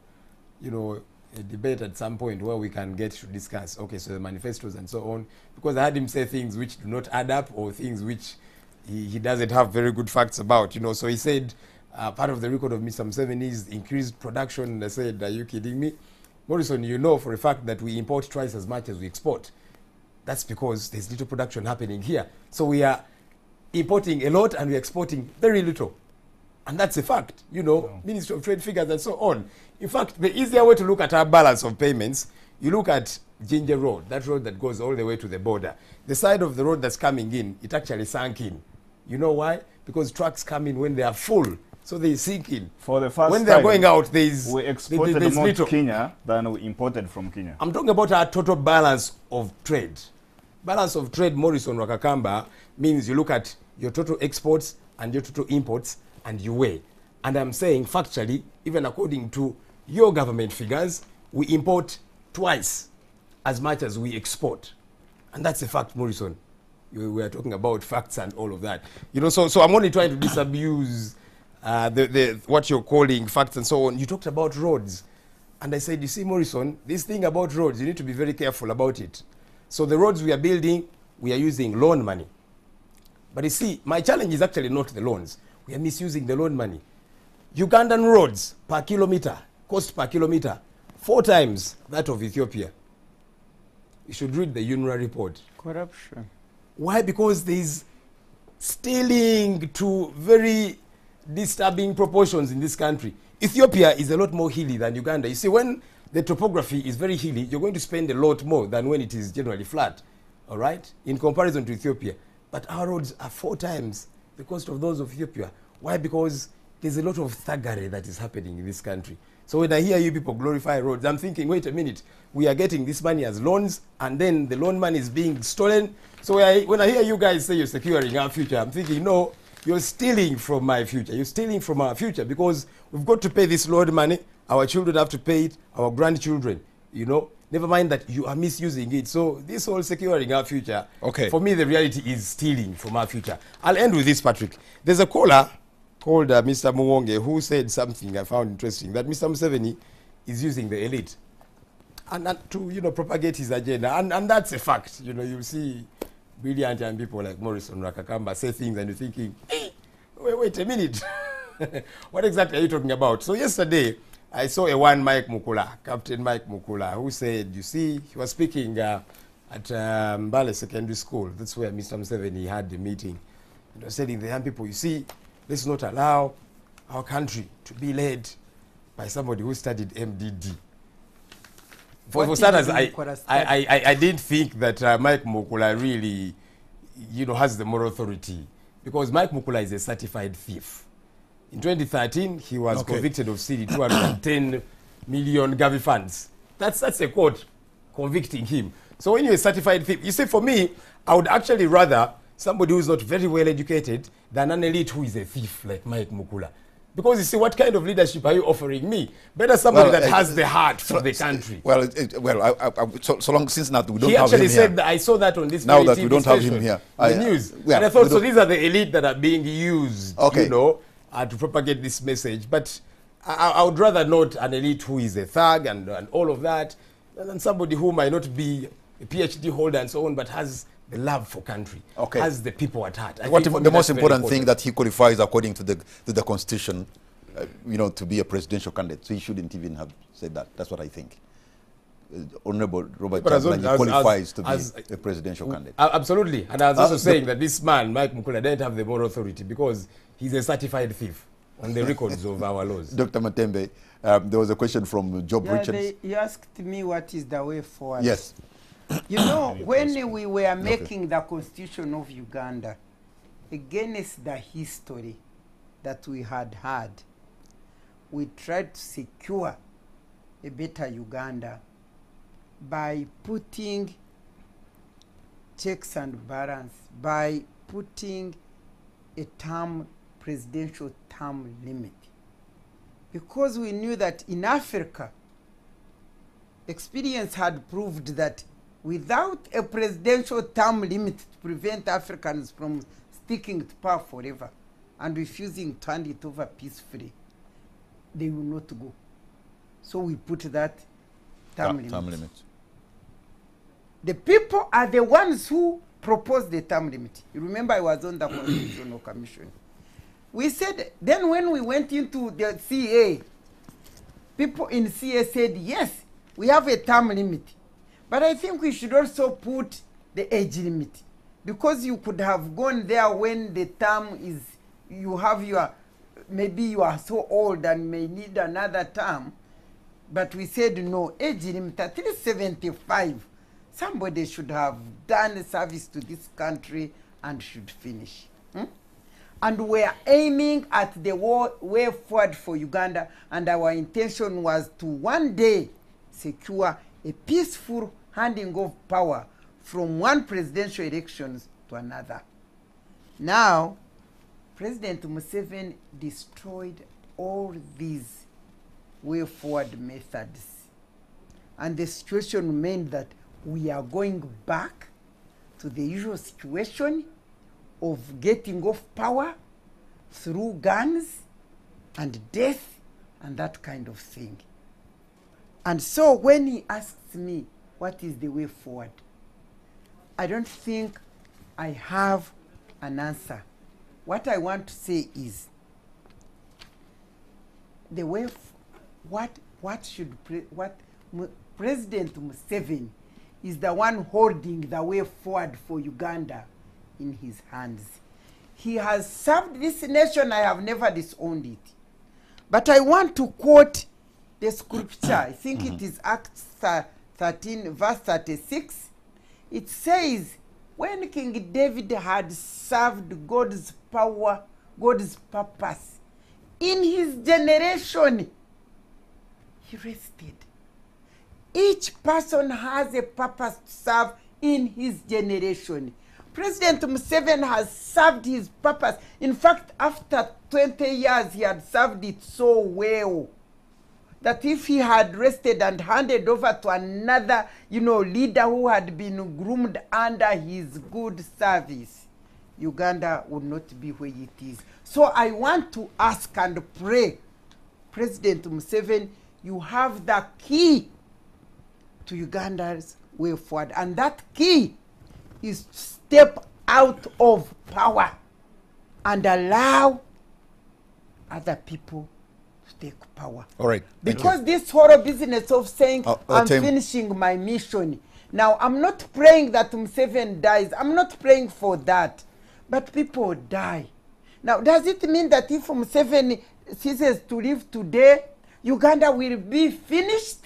you know, a debate at some point where we can get to discuss, okay, so the manifestos and so on, because I had him say things which do not add up or things which he doesn't have very good facts about, you know. So he said part of the record of Mr. Museveni is increased production, and I said, are you kidding me? Morrison, you know for a fact that we import twice as much as we export. That's because there's little production happening here. So we are importing a lot and we're exporting very little. And that's a fact, you know, no. Ministry of Trade figures and so on. In fact, the easier way to look at our balance of payments, you look at Ginger Road, that road that goes all the way to the border. The side of the road that's coming in, it actually sank in. You know why? Because trucks come in when they are full So they sink in. For the first when they're time, going out, there's we exported there's more little. to Kenya than we imported from Kenya. I'm talking about our total balance of trade. Balance of trade, Morrison Rakakamba, means you look at your total exports and your total imports and you weigh. And I'm saying factually, even according to your government figures, we import twice as much as we export. And that's a fact, Morrison. We are talking about facts and all of that. You know, so I'm only trying to disabuse what you're calling facts and so on. You talked about roads. And I said, you see, Morrison, this thing about roads, you need to be very careful about it. So the roads we are building, we are using loan money. But you see, my challenge is actually not the loans. We are misusing the loan money. Ugandan roads per kilometer, cost per kilometer, 4 times that of Ethiopia. You should read the UNRWA report. Corruption. Why? Because there is stealing to very disturbing proportions in this country. Ethiopia is a lot more hilly than Uganda. You see, when the topography is very hilly, you're going to spend a lot more than when it is generally flat, all right, in comparison to Ethiopia. But our roads are 4 times the cost of those of Ethiopia. Why? Because there's a lot of thuggery that is happening in this country. So when I hear you people glorify roads, I'm thinking, wait a minute, we are getting this money as loans, and then the loan money is being stolen. So when I hear you guys say you're securing our future, I'm thinking, no, you're stealing from my future. You're stealing from our future, because we've got to pay this loan money. Our children have to pay it, our grandchildren, you know. Never mind that you are misusing it. So this whole securing our future, okay, for me, the reality is stealing from our future. I'll end with this, Patrick. There's a caller called Mr. Muwonge who said something I found interesting, that Mr. Museveni is using the elite and to, you know, propagate his agenda. And that's a fact. You know, you'll see brilliant young people like Morrison Rakakamba say things and you're thinking, hey, wait a minute. What exactly are you talking about? So yesterday, I saw Mike Mukula, Captain Mike Mukula, who said, you see, he was speaking at Mbale Secondary School. That's where Mr. Museveni had the meeting. And he was telling the young people, you see, let's not allow our country to be led by somebody who studied MDD. For starters, I didn't think that Mike Mukula really, you know, has the moral authority, because Mike Mukula is a certified thief. In 2013, he was convicted of stealing 210 million Gavi funds. That's a court convicting him. So when you're a certified thief, you see, for me, I would actually rather somebody who is not very well educated than an elite who is a thief like Mike Mukula. Because you see, what kind of leadership are you offering me? Better somebody that has the heart for the country. Well, so long since now we don't have him here. He actually said that, I saw that on this now that we don't have him here. The news. Yeah, and I thought, so these are the elite that are being used, you know, to propagate this message. But I would rather not an elite who is a thug and all of that, than somebody who might not be a PhD holder and so on, but has the love for country, has the people at heart. The most important thing that he qualifies according to the Constitution, you know, to be a presidential candidate. So he shouldn't even have said that. That's what I think. Honorable Robert Kyagulanyi qualifies to be a presidential candidate. Absolutely. And I was also saying that this man, Mike Mukula, doesn't have the moral authority because he's a certified thief on the records of our laws. Dr. Matembe, there was a question from Job Richards. You asked me what is the way forward. Yes. You know, when we were making the Constitution of Uganda, against the history that we had, we tried to secure a better Uganda by putting checks and balance, by putting a presidential term limit. Because we knew that in Africa, experience had proved that without a presidential term limit to prevent Africans from sticking to power forever and refusing to hand it over peacefully, they will not go. So we put that term limit. The people are the ones who proposed the term limit. You remember I was on the Constitutional Commission. We said, then when we went into the CA, people in CA said, yes, we have a term limit. But I think we should also put the age limit, because you could have gone there when the term is, you have your, maybe you are so old and may need another term. But we said no, age limit at least 75. Somebody should have done service to this country and should finish. And we're aiming at the way forward for Uganda, and our intention was to one day secure a peaceful handing of power from one presidential elections to another. Now, President Museveni destroyed all these way forward methods. And the situation meant that we are going back to the usual situation of getting off power through guns and death and that kind of thing. And so when he asks me what is the way forward, I don't think I have an answer. What I want to say is the way President Museveni is the one holding the way forward for Uganda in his hands. He has served this nation. I have never disowned it. But I want to quote the scripture. I think it is Acts 13, verse 36. It says, when King David had served God's power, God's purpose, in his generation, he rested. Each person has a purpose to serve in his generation. President Museveni has served his purpose. In fact, after 20 years, he had served it so well that if he had rested and handed over to another, leader who had been groomed under his good service, Uganda would not be where it is. So I want to ask and pray, President Museveni, you have the key to Uganda's way forward. And that key is to step out of power and allow other people to take power. All right. Because this whole business of saying, I'm finishing my mission. Now, I'm not praying that Museveni dies. I'm not praying for that. But people die. Now, does it mean that if Museveni ceases to live today, Uganda will be finished?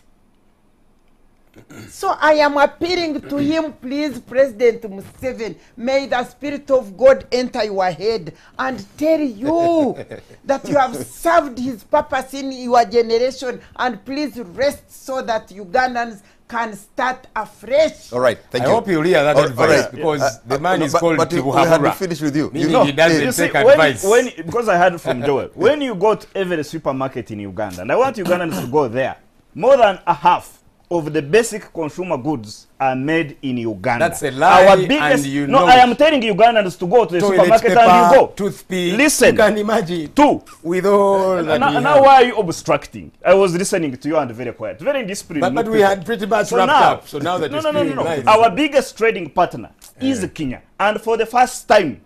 So I am appealing to him, please, President Museveni, may the Spirit of God enter your head and tell you that you have served his purpose in your generation, and please rest so that Ugandans can start afresh. All right, thank you. I hope you'll hear that advice, because the man is called Kibuhabura. We had to finish with you. He doesn't take advice. Because I heard from Joel, when you go to every supermarket in Uganda, and I want Ugandans to go there, more than a half of the basic consumer goods are made in Uganda. That's a lie. Our biggest, I am telling Ugandans to go to the supermarket paper, and you go. Toothpick. Listen. You can imagine. Two. With all that now why are you obstructing? I was listening to you and very quiet. Very indisciplined. But we had pretty much wrapped up. So now that no. Our biggest trading partner is Kenya. And for the first time,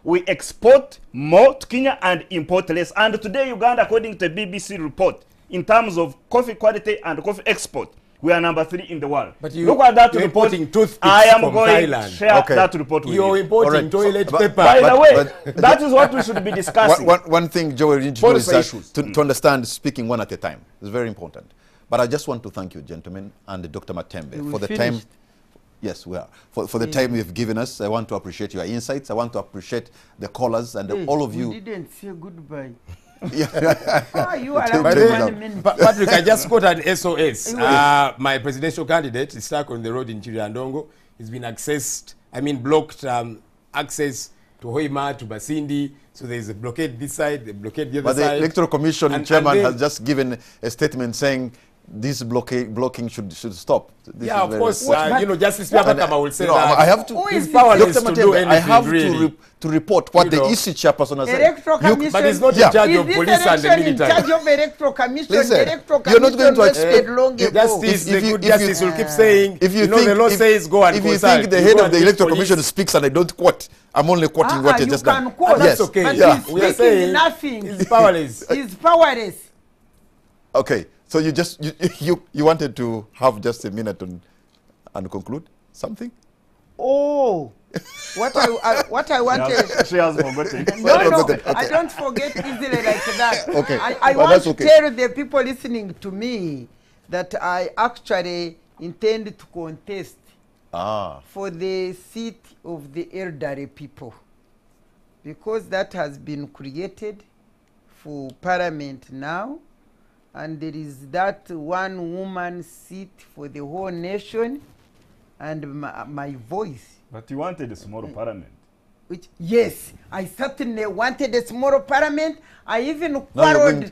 we export more to Kenya and import less. And today, Uganda, according to the BBC report, in terms of coffee quality and coffee export, we are number 3 in the world. But you, look at that report. Importing toothpicks I am from going Thailand. to share that report with you. You're importing toilet paper. By the way, that is what we should be discussing. One thing, Joel, you need to do is to understand speaking one at a time. It's very important. But I just want to thank you, gentlemen, and Dr. Matembe, for the time. Yes, we are. For the time you've given us, I want to appreciate your insights. I want to appreciate the callers and all of you. We didn't say goodbye. You are Patrick, I just quote an SOS. My presidential candidate is stuck on the road in Chiriandongo. He's been blocked access to Hoima, to Basindi. So there's a blockade this side, a blockade the other side. But the Electoral Commission chairman has just given a statement saying this blocking should stop. This of course, Justice Piabakama will say that. I have to. He's powerless to do anything. I have really. to report what the EC chairperson has said. But he's not in charge of police and the military. In charge of Electoral Commission. You're not going to Justice, the good justice will keep saying. If you think the law says go and if you think the head of the Electoral Commission speaks and I don't quote, I'm only quoting what he just done. Quote. That's okay. But we are saying nothing. He's powerless. He's powerless. Okay. So you wanted to have just a minute and conclude something? Oh, what I wanted. She has forgotten. No, okay. I don't forget easily like that. Okay, I want to tell the people listening to me that I actually intend to contest for the seat of the elderly people. because that has been created for parliament now, and there is that one woman seat for the whole nation, and my voice. But you wanted a smaller parliament. Which, yes, I certainly wanted a smaller parliament. I even quarreled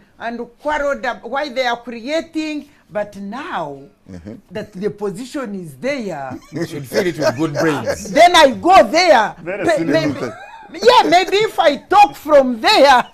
why they are creating, but now that the position is there, you should fill it with good brains. Then I go there. Yeah, maybe if I talk from there.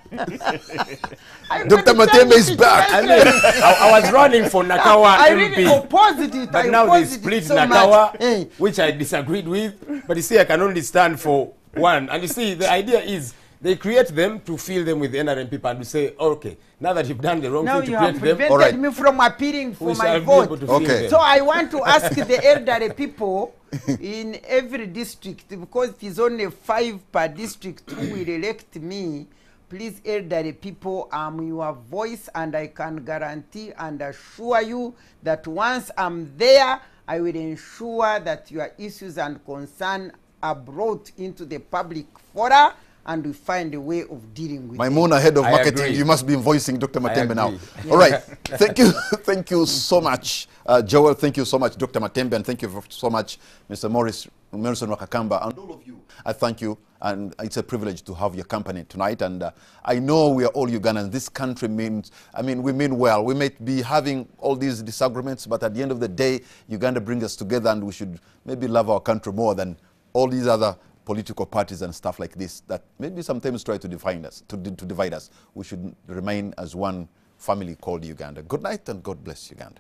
Dr. Matembe is back. I mean, I was running for Nakawa I MP. really opposed it. But now they split so Nakawa, which I disagreed with. But you see, I can only stand for one. And you see, the idea is they create them to fill them with NRM people and to say, okay, now that you've done the wrong thing to create them, all right, me from appealing for my vote. Okay. So I want to ask the elderly people in every district, because it is only 5 per district who will elect me. Please, elderly people, I'm your voice, and I can guarantee and assure you that once I'm there, I will ensure that your issues and concerns are brought into the public fora, and we find a way of dealing with Maimuna, head of marketing, you must be voicing Dr. Matembe now. Yeah. All right. Thank you so much, Joel. Thank you so much, Dr. Matembe, and thank you so much, Mr. Morrison Rwakakamba, and all of you. I thank you, and it's a privilege to have your company tonight. And I know we are all Ugandans. This country means, we mean well. We may be having all these disagreements, but at the end of the day, Uganda brings us together, and we should maybe love our country more than all these other political parties and stuff like this that maybe sometimes try to define us, to divide us. We should remain as one family called Uganda. Good night and God bless Uganda.